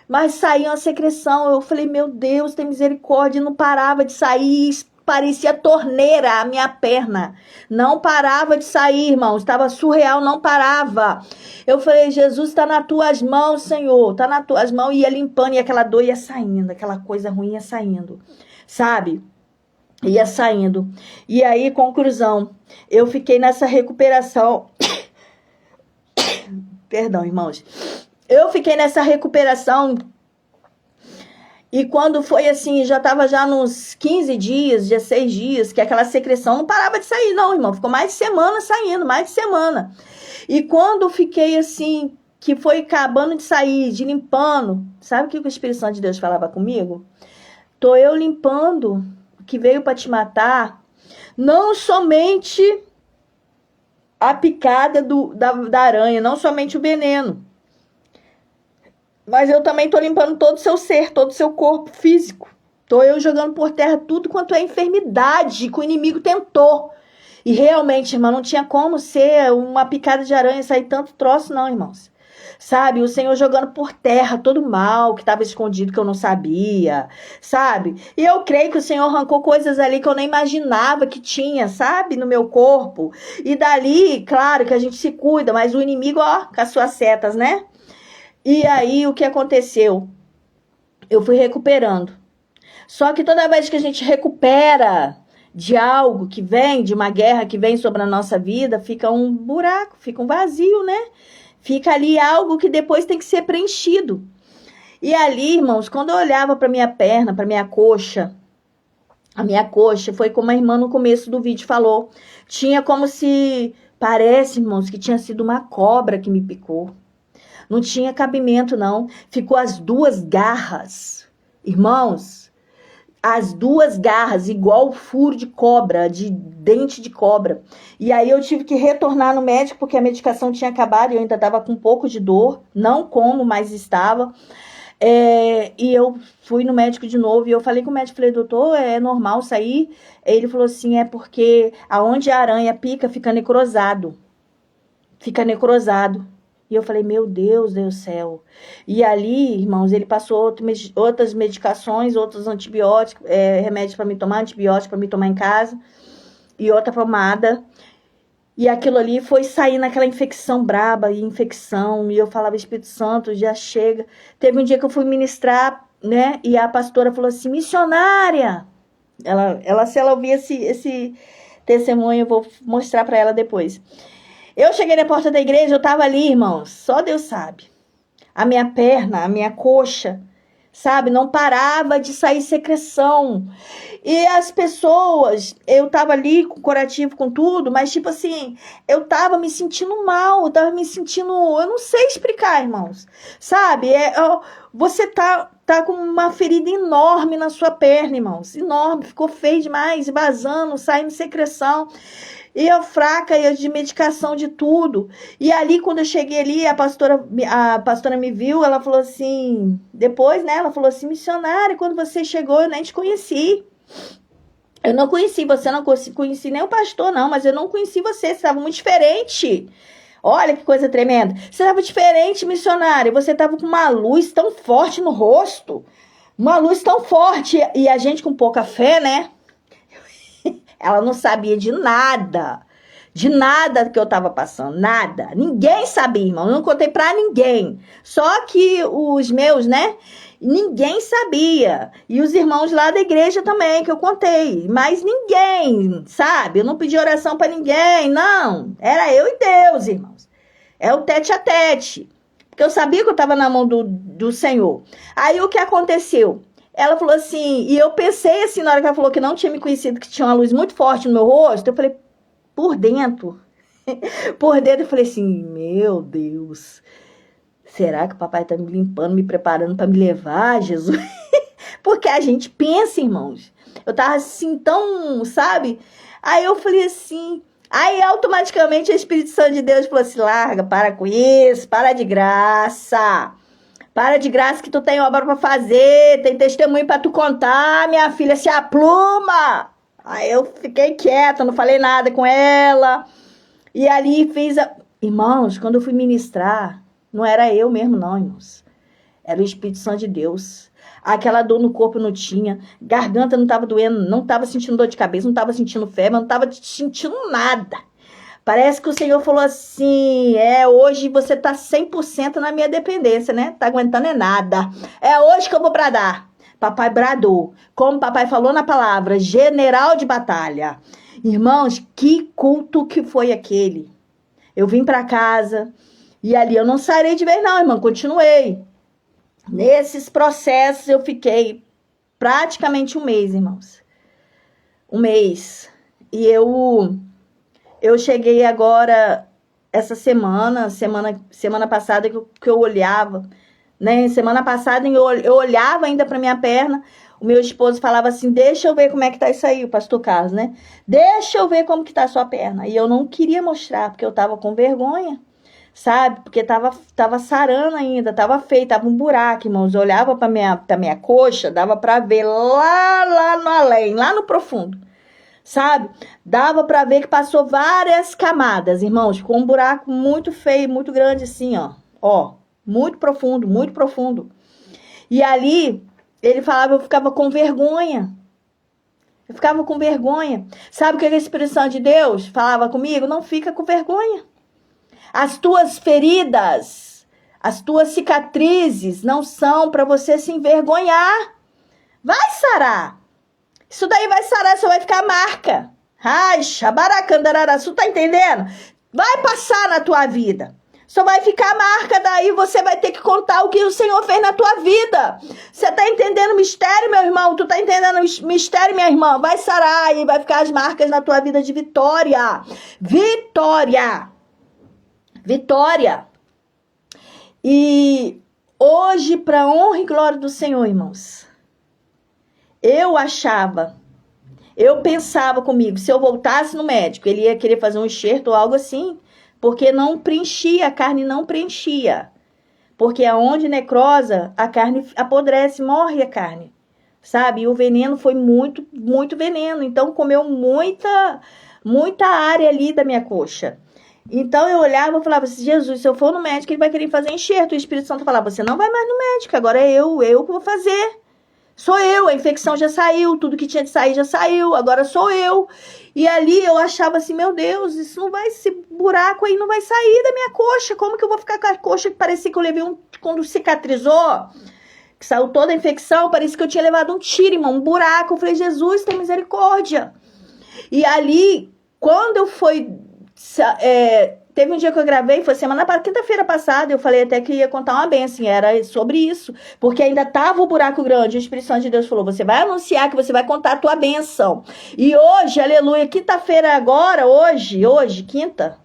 [SPEAKER 1] Mas saía uma secreção, eu falei, meu Deus, tem misericórdia, não parava de sair, parecia torneira a minha perna. Não parava de sair, irmão. Estava surreal, não parava. Eu falei, Jesus, está nas tuas mãos, Senhor. Está nas tuas mãos. Ia limpando e aquela dor ia saindo. Aquela coisa ruim ia saindo. Sabe? Ia saindo. E aí, conclusão. Eu fiquei nessa recuperação. Perdão, irmãos. Eu fiquei nessa recuperação. E quando foi assim, já estava já nos 15 dias, 16 dias, que aquela secreção não parava de sair, não, irmão. Ficou mais de semana saindo, mais de semana. E quando fiquei assim, que foi acabando de sair, de limpando, sabe o que o Espírito Santo de Deus falava comigo? Tô eu limpando, que veio para te matar, não somente a picada da aranha, não somente o veneno. Mas eu também tô limpando todo o seu ser, todo o seu corpo físico. Tô eu jogando por terra tudo quanto é enfermidade que o inimigo tentou. E realmente, irmão, não tinha como ser uma picada de aranha, sair tanto troço não, irmãos. Sabe, o Senhor jogando por terra todo o mal que estava escondido que eu não sabia, sabe? E eu creio que o Senhor arrancou coisas ali que eu nem imaginava que tinha, sabe? No meu corpo. E dali, claro que a gente se cuida, mas o inimigo, ó, com as suas setas, né? E aí, o que aconteceu? Eu fui recuperando. Só que toda vez que a gente recupera de algo que vem, de uma guerra que vem sobre a nossa vida, fica um buraco, fica um vazio, né? Fica ali algo que depois tem que ser preenchido. E ali, irmãos, quando eu olhava para minha perna, para minha coxa, a minha coxa, foi como a irmã no começo do vídeo falou, tinha como se, parece, irmãos, que tinha sido uma cobra que me picou. Não tinha cabimento, não. Ficou as duas garras. Irmãos, as duas garras, igual furo de cobra, de dente de cobra. E aí eu tive que retornar no médico, porque a medicação tinha acabado e eu ainda estava com um pouco de dor. Não como, mas estava. E eu fui no médico de novo e eu falei com o médico, falei, doutor, é normal sair? Ele falou assim, é porque aonde a aranha pica, fica necrosado. Fica necrosado. E eu falei, meu Deus do céu. E ali, irmãos, ele passou outras medicações, outros antibióticos, remédios para me tomar, antibiótico para me tomar em casa. E outra pomada. E aquilo ali foi sair naquela infecção braba, e infecção. E eu falava, Espírito Santo, já chega. Teve um dia que eu fui ministrar, né? E a pastora falou assim, missionária. Se ela ouvir esse testemunho, eu vou mostrar para ela depois. Eu cheguei na porta da igreja, eu tava ali, irmãos, só Deus sabe. A minha perna, a minha coxa, sabe? Não parava de sair secreção. E as pessoas, eu tava ali com curativo, com tudo, mas tipo assim, eu tava me sentindo mal, eu tava me sentindo, eu não sei explicar, irmãos, sabe? Você tá com uma ferida enorme na sua perna, irmãos, enorme, ficou feio demais, vazando, saindo secreção. E eu fraca, e eu de medicação, de tudo. E ali, quando eu cheguei ali, a pastora me viu, ela falou assim, depois, né, ela falou assim, missionária, quando você chegou, eu nem te conheci. Eu não conheci você, não conheci nem o pastor, não, mas eu não conheci você estava muito diferente. Olha que coisa tremenda. Você estava diferente, missionária, você estava com uma luz tão forte no rosto, uma luz tão forte, e a gente com pouca fé, né? Ela não sabia de nada que eu tava passando, nada. Ninguém sabia, irmão, eu não contei pra ninguém. Só que os meus, né, ninguém sabia. E os irmãos lá da igreja também, que eu contei. Mas ninguém, sabe? Eu não pedi oração pra ninguém, não. Era eu e Deus, irmãos. É o tete a tete. Porque eu sabia que eu tava na mão do Senhor. Aí o que aconteceu? Ela falou assim, e eu pensei assim, na hora que ela falou que não tinha me conhecido, que tinha uma luz muito forte no meu rosto, eu falei, por dentro, eu falei assim, meu Deus, será que o papai tá me limpando, me preparando para me levar, Jesus? Porque a gente pensa, irmãos, eu tava assim tão, sabe? Aí eu falei assim, aí automaticamente o Espírito Santo de Deus falou assim, larga, para com isso, para de graça. Para de graça que tu tem obra para fazer, tem testemunho para tu contar, minha filha, se apluma. Aí eu fiquei quieta, não falei nada com ela. E ali fiz Irmãos, quando eu fui ministrar, não era eu mesmo não, irmãos. Era o Espírito Santo de Deus. Aquela dor no corpo não tinha, garganta não estava doendo, não estava sentindo dor de cabeça, não estava sentindo febre, não estava sentindo nada. Parece que o Senhor falou assim, hoje você tá 100% na minha dependência, né? Tá aguentando é nada. É hoje que eu vou bradar. Papai bradou, como papai falou na palavra, general de batalha. Irmãos, que culto que foi aquele. Eu vim para casa e ali eu não sarei de vez não, irmão, continuei. Nesses processos eu fiquei praticamente um mês, irmãos. Um mês. E eu cheguei agora, essa semana passada que eu olhava, né? Semana passada eu olhava ainda para minha perna, o meu esposo falava assim, deixa eu ver como é que tá isso aí, o pastor Carlos, né? Deixa eu ver como que tá a sua perna. E eu não queria mostrar, porque eu tava com vergonha, sabe? Porque tava sarando ainda, tava feio, tava um buraco, irmãos. Eu olhava pra minha coxa, dava pra ver lá no além, lá no profundo. Sabe? Dava pra ver que passou várias camadas, irmãos. Ficou um buraco muito feio, muito grande assim, ó. Ó, muito profundo, muito profundo. E ali, ele falava, eu ficava com vergonha. Eu ficava com vergonha. Sabe o que a Espírito Santo de Deus falava comigo? Não fica com vergonha. As tuas feridas, as tuas cicatrizes não são para você se envergonhar. Vai sarar. Isso daí vai sarar, só vai ficar marca. Ai, xabaracandararaçu, tá entendendo? Vai passar na tua vida. Só vai ficar marca, daí você vai ter que contar o que o Senhor fez na tua vida. Você tá entendendo o mistério, meu irmão? Tu tá entendendo o mistério, minha irmã? Vai sarar e vai ficar as marcas na tua vida de vitória. Vitória. Vitória. E hoje, para honra e glória do Senhor, irmãos, eu pensava comigo, se eu voltasse no médico, ele ia querer fazer um enxerto ou algo assim, porque não preenchia, a carne não preenchia. Porque aonde necrosa, a carne apodrece, morre a carne, sabe? E o veneno foi muito, muito veneno, então comeu muita área ali da minha coxa. Então eu olhava e falava assim, Jesus, se eu for no médico, ele vai querer fazer enxerto. O Espírito Santo falava, você não vai mais no médico, agora é eu que vou fazer. Sou eu, a infecção já saiu, tudo que tinha de sair já saiu, agora sou eu. E ali eu achava assim, meu Deus, isso não vai, esse buraco aí não vai sair da minha coxa. Como que eu vou ficar com a coxa que parecia que eu levei quando cicatrizou, que saiu toda a infecção, parecia que eu tinha levado um tiro, irmão, um buraco. Eu falei, Jesus, tem misericórdia. E ali, quando eu fui Teve um dia que eu gravei, foi quinta-feira passada, eu falei até que ia contar uma bênção, era sobre isso, porque ainda tava o buraco grande, o Espírito Santo de Deus falou, você vai anunciar que você vai contar a tua bênção. E hoje, aleluia, quinta-feira agora, hoje, quinta,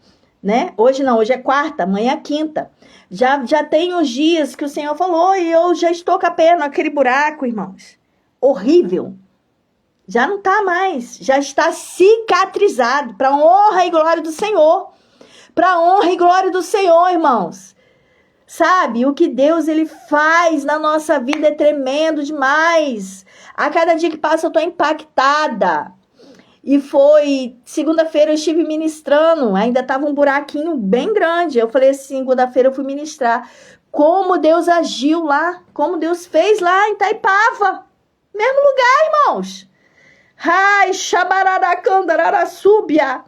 [SPEAKER 1] né? Hoje não, hoje é quarta, amanhã é quinta. Já tem uns dias que o Senhor falou e eu já estou com a perna naquele buraco, irmãos. Horrível. Já não tá mais, já está cicatrizado, para honra e glória do Senhor. Para honra e glória do Senhor, irmãos. Sabe, o que Deus ele faz na nossa vida é tremendo demais. A cada dia que passa eu tô impactada. E foi, segunda-feira eu estive ministrando, ainda tava um buraquinho bem grande. Eu falei assim, segunda-feira eu fui ministrar. Como Deus agiu lá, como Deus fez lá em Itaipava. Mesmo lugar, irmãos. Ai, xabararacandararasúbia.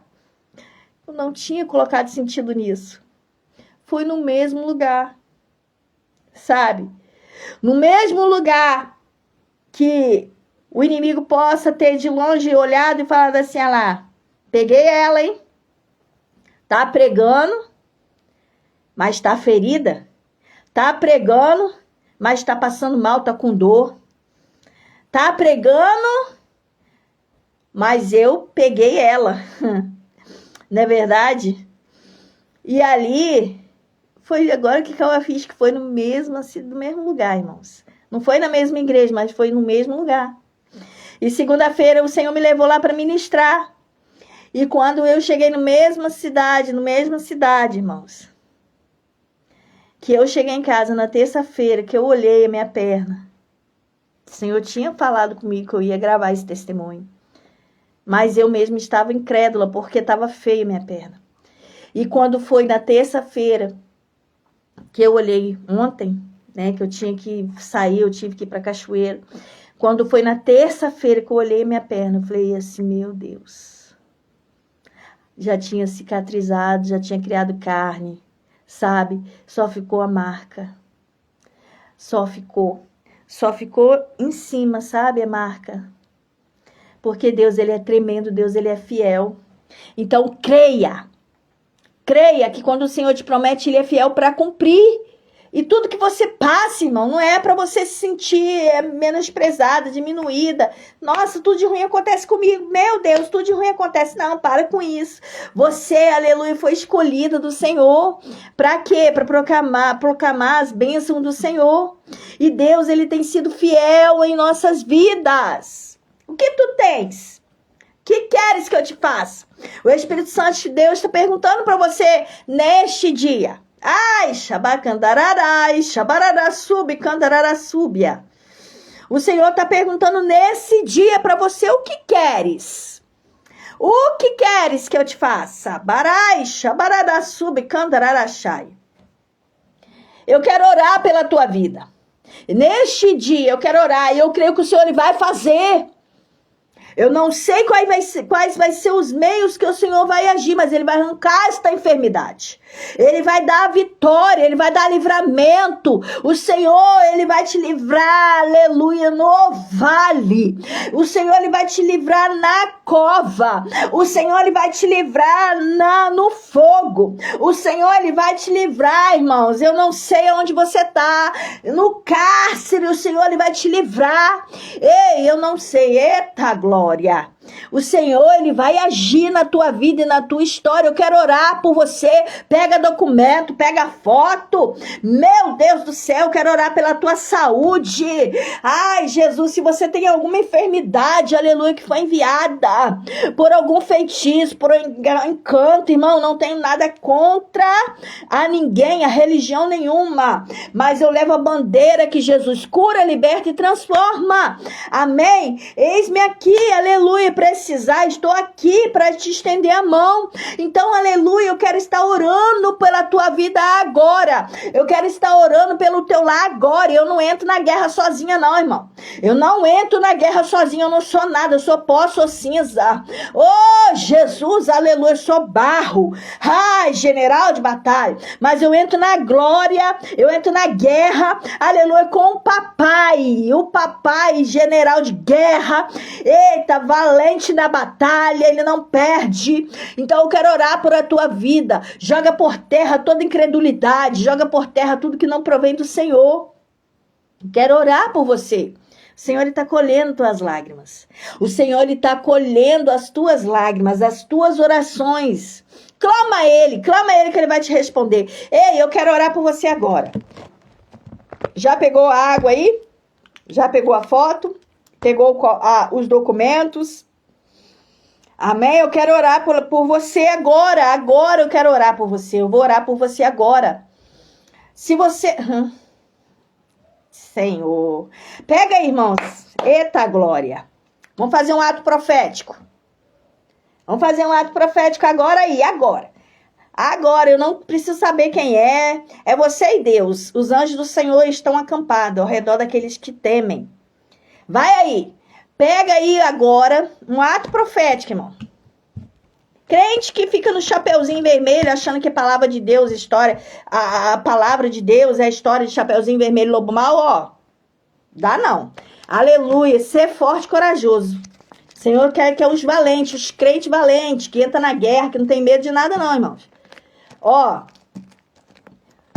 [SPEAKER 1] Eu não tinha colocado sentido nisso. Fui no mesmo lugar, sabe? No mesmo lugar que o inimigo possa ter de longe olhado e falado assim, ah lá, peguei ela, hein? Tá pregando, mas tá ferida. Tá pregando, mas tá passando mal, tá com dor. Tá pregando, mas eu peguei ela. Não é verdade? E ali, foi agora que eu fiz, que foi no mesmo lugar, irmãos. Não foi na mesma igreja, mas foi no mesmo lugar. E segunda-feira o Senhor me levou lá para ministrar. E quando eu cheguei na mesma cidade, irmãos, que eu cheguei em casa na terça-feira, que eu olhei a minha perna, o Senhor tinha falado comigo que eu ia gravar esse testemunho. Mas eu mesma estava incrédula, porque estava feia a minha perna. E quando foi na terça-feira, que eu olhei ontem, né, que eu tinha que sair, eu tive que ir para a cachoeira. Quando foi na terça-feira que eu olhei minha perna, eu falei assim, meu Deus. Já tinha cicatrizado, já tinha criado carne, sabe? Só ficou a marca. Só ficou em cima, sabe, a marca. Porque Deus, ele é tremendo, Deus, ele é fiel. Então, creia que quando o Senhor te promete, ele é fiel para cumprir. E tudo que você passa, irmão, não é para você se sentir menosprezada, diminuída. Nossa, tudo de ruim acontece comigo. Meu Deus, tudo de ruim acontece. Não, para com isso. Você, aleluia, foi escolhida do Senhor. Para quê? Para proclamar as bênçãos do Senhor. E Deus, ele tem sido fiel em nossas vidas. O que tu tens? O que queres que eu te faça? O Espírito Santo de Deus está perguntando para você neste dia. Ai, xabacandararai, xabararassubi, candararassúbia. O Senhor está perguntando nesse dia para você o que queres. O que queres que eu te faça? Barai, xabararassubi, candararachai. Eu quero orar pela tua vida. Neste dia eu quero orar e eu creio que o Senhor ele vai fazer. Eu não sei quais vai ser os meios que o Senhor vai agir, mas ele vai arrancar esta enfermidade. Ele vai dar a vitória, ele vai dar livramento. O Senhor, ele vai te livrar, aleluia, no vale. O Senhor, ele vai te livrar na cova. O Senhor, ele vai te livrar no fogo. O Senhor, ele vai te livrar, irmãos. Eu não sei onde você está. No cárcere, o Senhor, ele vai te livrar. Ei, eu não sei. Eita, glória. O Senhor, ele vai agir na tua vida e na tua história. Eu quero orar por você. Pega documento, pega foto. Meu Deus do céu, eu quero orar pela tua saúde. Ai, Jesus, se você tem alguma enfermidade, aleluia, que foi enviada por algum feitiço, por encanto, irmão, não tenho nada contra a ninguém, a religião nenhuma. Mas eu levo a bandeira que Jesus cura, liberta e transforma. Amém? Eis-me aqui, aleluia, precisar, estou aqui para te estender a mão. Então, aleluia, eu quero estar orando pela tua vida agora. Eu quero estar orando pelo teu lar agora. Eu não entro na guerra sozinha não, irmão. Eu não entro na guerra sozinha, eu não sou nada, eu sou pó, sou cinza. Oh, Jesus, aleluia, eu sou barro. Ai, general de batalha. Mas eu entro na glória, eu entro na guerra, aleluia, com o papai general de guerra. Eita, valeu. valente na batalha, ele não perde. Então eu quero orar por a tua vida. Joga por terra toda incredulidade, joga por terra tudo que não provém do Senhor. Quero orar por você. O Senhor está colhendo tuas lágrimas. O Senhor está colhendo as tuas lágrimas, as tuas orações. Clama a Ele que Ele vai te responder. Ei, eu quero orar por você agora. Já pegou a água aí? Já pegou a foto? Pegou os documentos? Amém? Eu quero orar por você agora. Agora eu quero orar por você. Eu vou orar por você agora. Se você... Senhor. Pega aí, irmãos. Eita glória. Vamos fazer um ato profético. Vamos fazer um ato profético agora aí, agora. Agora, eu não preciso saber quem é. É você e Deus. Os anjos do Senhor estão acampados ao redor daqueles que temem. Vai aí. Pega aí agora um ato profético, irmão. Crente que fica no chapeuzinho vermelho, achando que a palavra de Deus, a palavra de Deus é a história de chapeuzinho vermelho, lobo mau, ó. Dá não. Aleluia. Ser forte e corajoso. O Senhor quer que é os valentes, os crentes valentes, que entram na guerra, que não tem medo de nada não, irmãos. Ó.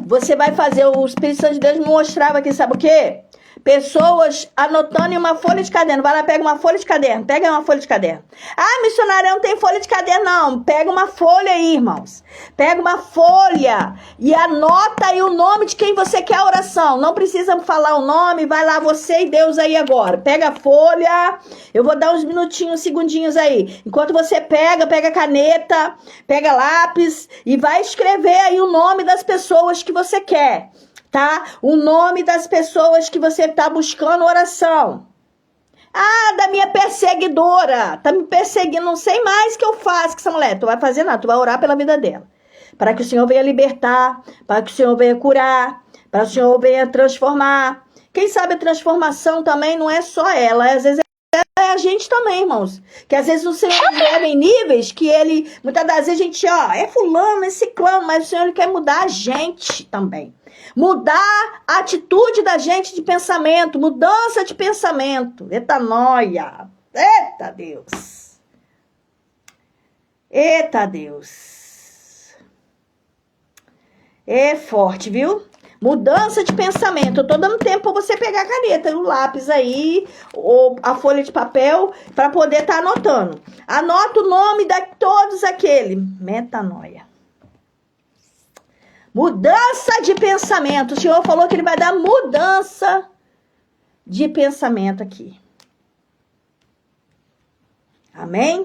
[SPEAKER 1] Você vai fazer, o Espírito Santo de Deus me mostrava aqui, sabe o quê? Pessoas anotando em uma folha de caderno. Vai lá, pega uma folha de caderno. Pega uma folha de caderno. Ah, missionária, não tem folha de caderno, não. Pega uma folha aí, irmãos. Pega uma folha e anota aí o nome de quem você quer a oração. Não precisa falar o nome. Vai lá, você e Deus aí agora. Pega a folha. Eu vou dar uns minutinhos, segundinhos aí. Enquanto você pega caneta, pega lápis e vai escrever aí o nome das pessoas que você quer. Tá? O nome das pessoas que você está buscando oração. Ah, da minha perseguidora. Tá me perseguindo, não sei mais o que eu faço com essa mulher. Tu vai fazer nada, tu vai orar pela vida dela. Para que o Senhor venha libertar, para que o Senhor venha curar, para que o Senhor venha transformar. Quem sabe a transformação também não é só ela, às vezes é a gente também, irmãos. Que às vezes o Senhor leva em níveis que ele, muitas das vezes a gente, ó, é fulano, é ciclano, mas o Senhor quer mudar a gente também. Mudar a atitude da gente de pensamento, mudança de pensamento. Eita nóia, eita Deus. Eita Deus. É forte, viu? Mudança de pensamento. Eu tô dando tempo para você pegar a caneta e o lápis aí, ou a folha de papel, para poder estar anotando. Anota o nome de todos aqueles. Metanoia. Mudança de pensamento. O Senhor falou que Ele vai dar mudança de pensamento aqui. Amém?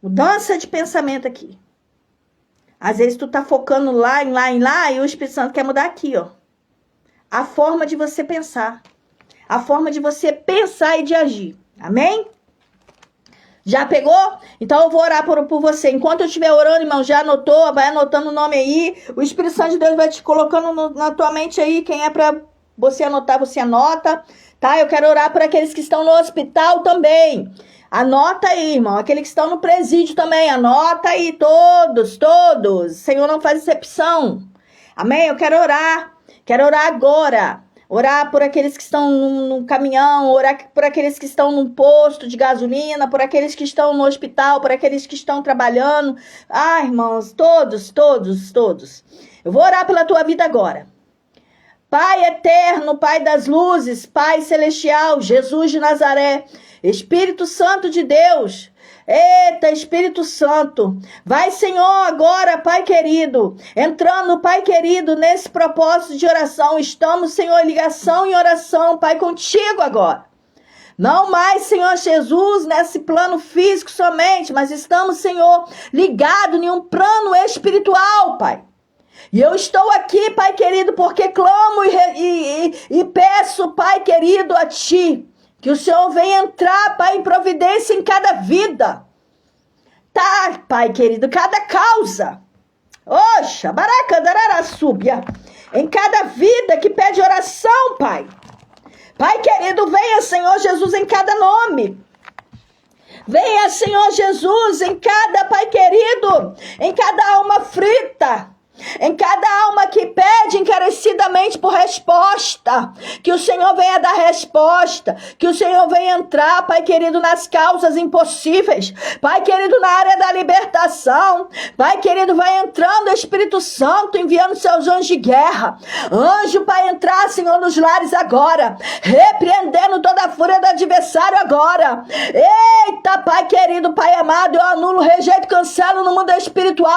[SPEAKER 1] Mudança de pensamento aqui. Às vezes tu tá focando lá, e o Espírito Santo quer mudar aqui, ó. A forma de você pensar. A forma de você pensar e de agir. Amém? Já pegou? Então eu vou orar por você. Enquanto eu estiver orando, irmão, já anotou? Vai anotando o nome aí. O Espírito Santo de Deus vai te colocando na tua mente aí. Quem é pra você anotar, você anota. Tá? Eu quero orar por aqueles que estão no hospital também. Anota aí, irmão. Aqueles que estão no presídio também. Anota aí, todos. O Senhor não faz exceção. Amém? Eu quero orar. Quero orar agora. Orar por aqueles que estão no caminhão, orar por aqueles que estão num posto de gasolina, por aqueles que estão no hospital, por aqueles que estão trabalhando. Ah, irmãos, todos. Eu vou orar pela tua vida agora. Pai eterno, Pai das luzes, Pai celestial, Jesus de Nazaré, Espírito Santo de Deus. Eita, Espírito Santo, vai, Senhor, agora, Pai querido, entrando, Pai querido, nesse propósito de oração. Estamos, Senhor, em ligação e oração, Pai, contigo agora. Não mais, Senhor Jesus, nesse plano físico somente, mas estamos, Senhor, ligados em um plano espiritual, Pai. E eu estou aqui, Pai querido, porque clamo e peço, Pai querido, a Ti, que o Senhor venha entrar, Pai, em providência em cada vida. Tá, Pai querido, cada causa. Oxa, baraca, darara, súbia. Em cada vida que pede oração, Pai. Pai querido, venha, Senhor Jesus, em cada nome. Venha, Senhor Jesus, em cada, Pai querido, em cada alma frita. Em cada alma que pede encarecidamente por resposta, que o Senhor venha dar resposta, que o Senhor venha entrar, Pai querido, nas causas impossíveis, Pai querido, na área da libertação, Pai querido, vai entrando, Espírito Santo, enviando seus anjos de guerra, anjo, Pai, entrar, Senhor, nos lares agora, repreendendo toda a fúria do adversário agora. Eita, Pai querido, Pai amado, eu anulo, rejeito, cancelo no mundo espiritual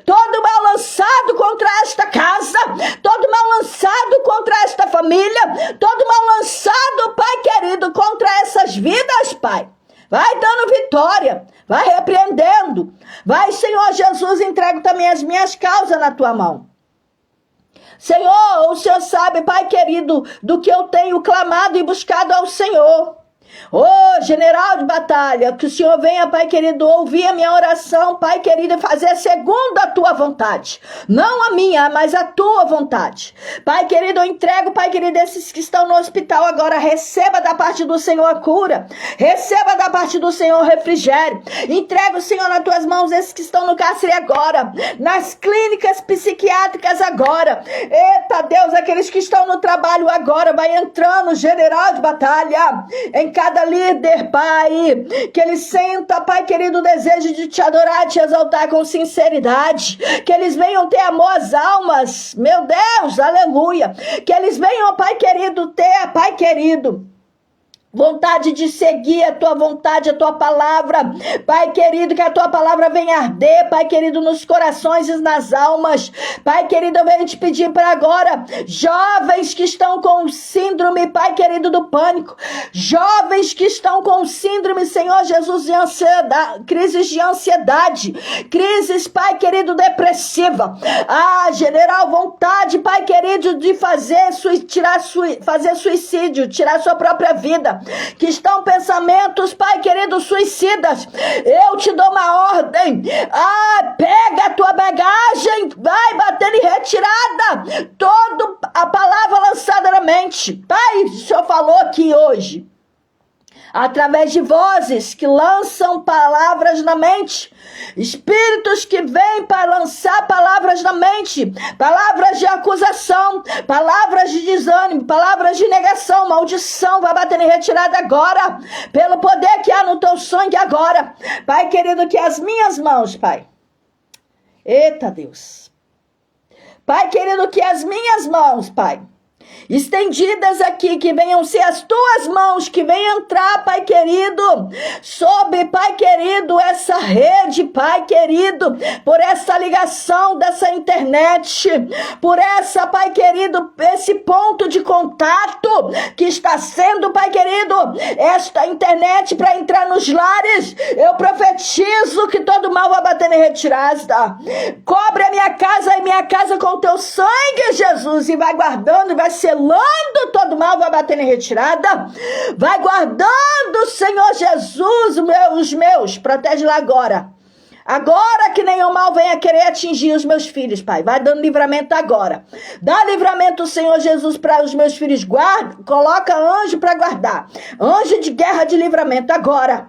[SPEAKER 1] todo mal lançado contra esta casa, todo mal lançado contra esta família, todo mal lançado, Pai querido, contra essas vidas, Pai. Vai dando vitória, vai repreendendo. Vai, Senhor Jesus, entrego também as minhas causas na tua mão. Senhor, o Senhor sabe, Pai querido, do que eu tenho clamado e buscado ao Senhor. General de batalha, que o Senhor venha, Pai querido, ouvir a minha oração, Pai querido, e fazer segundo a tua vontade. Não a minha, mas a tua vontade. Pai querido, eu entrego, Pai querido, esses que estão no hospital agora, receba da parte do Senhor a cura. Receba da parte do Senhor o refrigério. Entrego, Senhor, nas tuas mãos esses que estão no cárcere agora, nas clínicas psiquiátricas agora. Eita Deus, aqueles que estão no trabalho agora, vai entrando, general de batalha, em cada líder, Pai, que ele senta, Pai querido, o desejo de te adorar, te exaltar com sinceridade, que eles venham ter amor às almas, meu Deus, aleluia, que eles venham, Pai querido, ter, Pai querido, vontade de seguir a tua vontade, a tua palavra, Pai querido, que a tua palavra venha arder, Pai querido, nos corações e nas almas. Pai querido, eu venho te pedir para agora, jovens que estão com síndrome, Pai querido, do pânico, jovens que estão com síndrome, Senhor Jesus, de ansiedade, crises de ansiedade, crises, Pai querido, depressiva, general, vontade, Pai querido, de fazer suicídio, tirar sua própria vida, que estão pensamentos, Pai querido, suicidas. Eu te dou uma ordem. Pega a tua bagagem, vai batendo em retirada toda a palavra lançada na mente. Pai, o Senhor falou aqui hoje, através de vozes que lançam palavras na mente, espíritos que vêm para lançar palavras na mente, palavras de acusação, palavras de desânimo, palavras de negação, maldição, vai bater em retirada agora, pelo poder que há no teu sangue agora. Pai querido, que as minhas mãos, Pai, eita Deus, Pai querido, que as minhas mãos, Pai, estendidas aqui, que venham ser as tuas mãos, que venham entrar, Pai querido, sobre, Pai querido, essa rede, Pai querido, por essa ligação dessa internet, por essa, Pai querido, esse ponto de contato que está sendo, Pai querido, esta internet para entrar nos lares. Eu profetizo que todo mal vai bater em retirada. Cobre a minha casa e minha casa com teu sangue, Jesus, e vai guardando, e vai selando todo mal, vai bater em retirada, vai guardando, Senhor Jesus, os meus, protege lá agora que nenhum mal venha querer atingir os meus filhos, Pai, vai dando livramento agora, dá livramento, Senhor Jesus, para os meus filhos, guarda, coloca anjo para guardar, anjo de guerra, de livramento agora,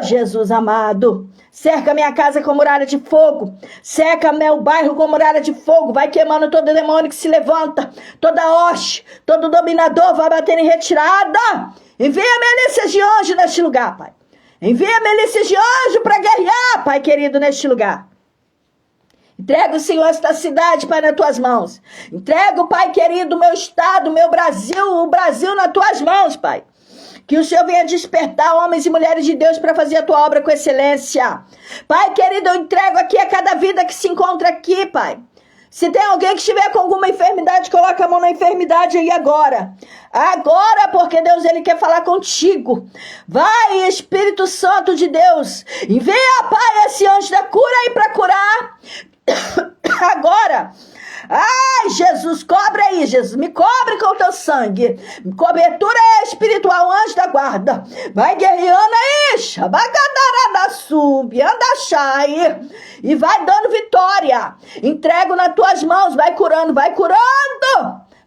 [SPEAKER 1] Jesus amado, cerca minha casa com muralha de fogo, cerca meu bairro com muralha de fogo, vai queimando todo demônio que se levanta, toda hoste, todo dominador vai bater em retirada. Envia milícias de anjo neste lugar, Pai. Envia milícias de anjo para guerrear, Pai querido, neste lugar. Entrego, Senhor, esta cidade, Pai, nas tuas mãos. Entrego, Pai querido, meu estado, meu Brasil, o Brasil nas tuas mãos, Pai. Que o Senhor venha despertar homens e mulheres de Deus para fazer a tua obra com excelência. Pai querido, eu entrego aqui a cada vida que se encontra aqui, Pai. Se tem alguém que estiver com alguma enfermidade, coloca a mão na enfermidade aí agora. Agora, porque Deus, Ele quer falar contigo. Vai, Espírito Santo de Deus. Envia, Pai, esse anjo da cura aí para curar. Agora. Jesus, cobre aí, Jesus, me cobre com o teu sangue, cobertura espiritual, anjo da guarda, vai guerreando aí, e vai dando vitória, entrego nas tuas mãos, vai curando,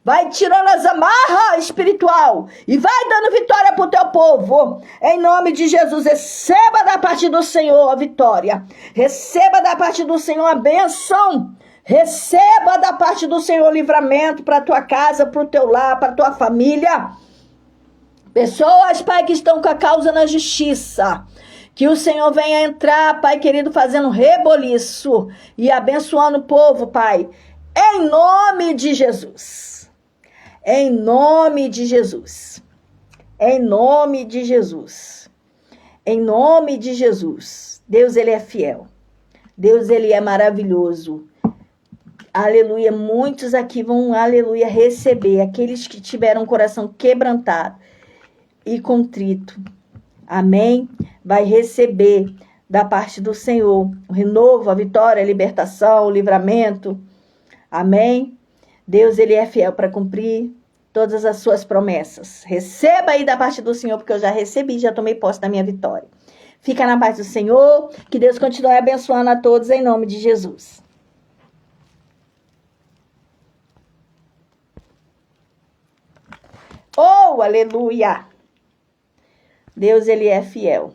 [SPEAKER 1] Vai tirando as amarras espiritual e vai dando vitória para o teu povo. Em nome de Jesus, receba da parte do Senhor a vitória. Receba da parte do Senhor a bênção. Receba da parte do Senhor livramento para a tua casa, para o teu lar, para a tua família. Pessoas, Pai, que estão com a causa na justiça. Que o Senhor venha entrar, Pai querido, fazendo reboliço e abençoando o povo, Pai. Em nome de Jesus. Em nome de Jesus. Em nome de Jesus. Em nome de Jesus. Deus, Ele é fiel. Deus, Ele é maravilhoso. Aleluia. Muitos aqui vão, aleluia, receber. Aqueles que tiveram o coração quebrantado e contrito. Amém? Vai receber da parte do Senhor o renovo, a vitória, a libertação, o livramento. Amém? Deus, Ele é fiel para cumprir todas as suas promessas. Receba aí da parte do Senhor, porque eu já recebi, já tomei posse da minha vitória. Fica na paz do Senhor, que Deus continue abençoando a todos em nome de Jesus. Oh, aleluia! Deus, Ele é fiel.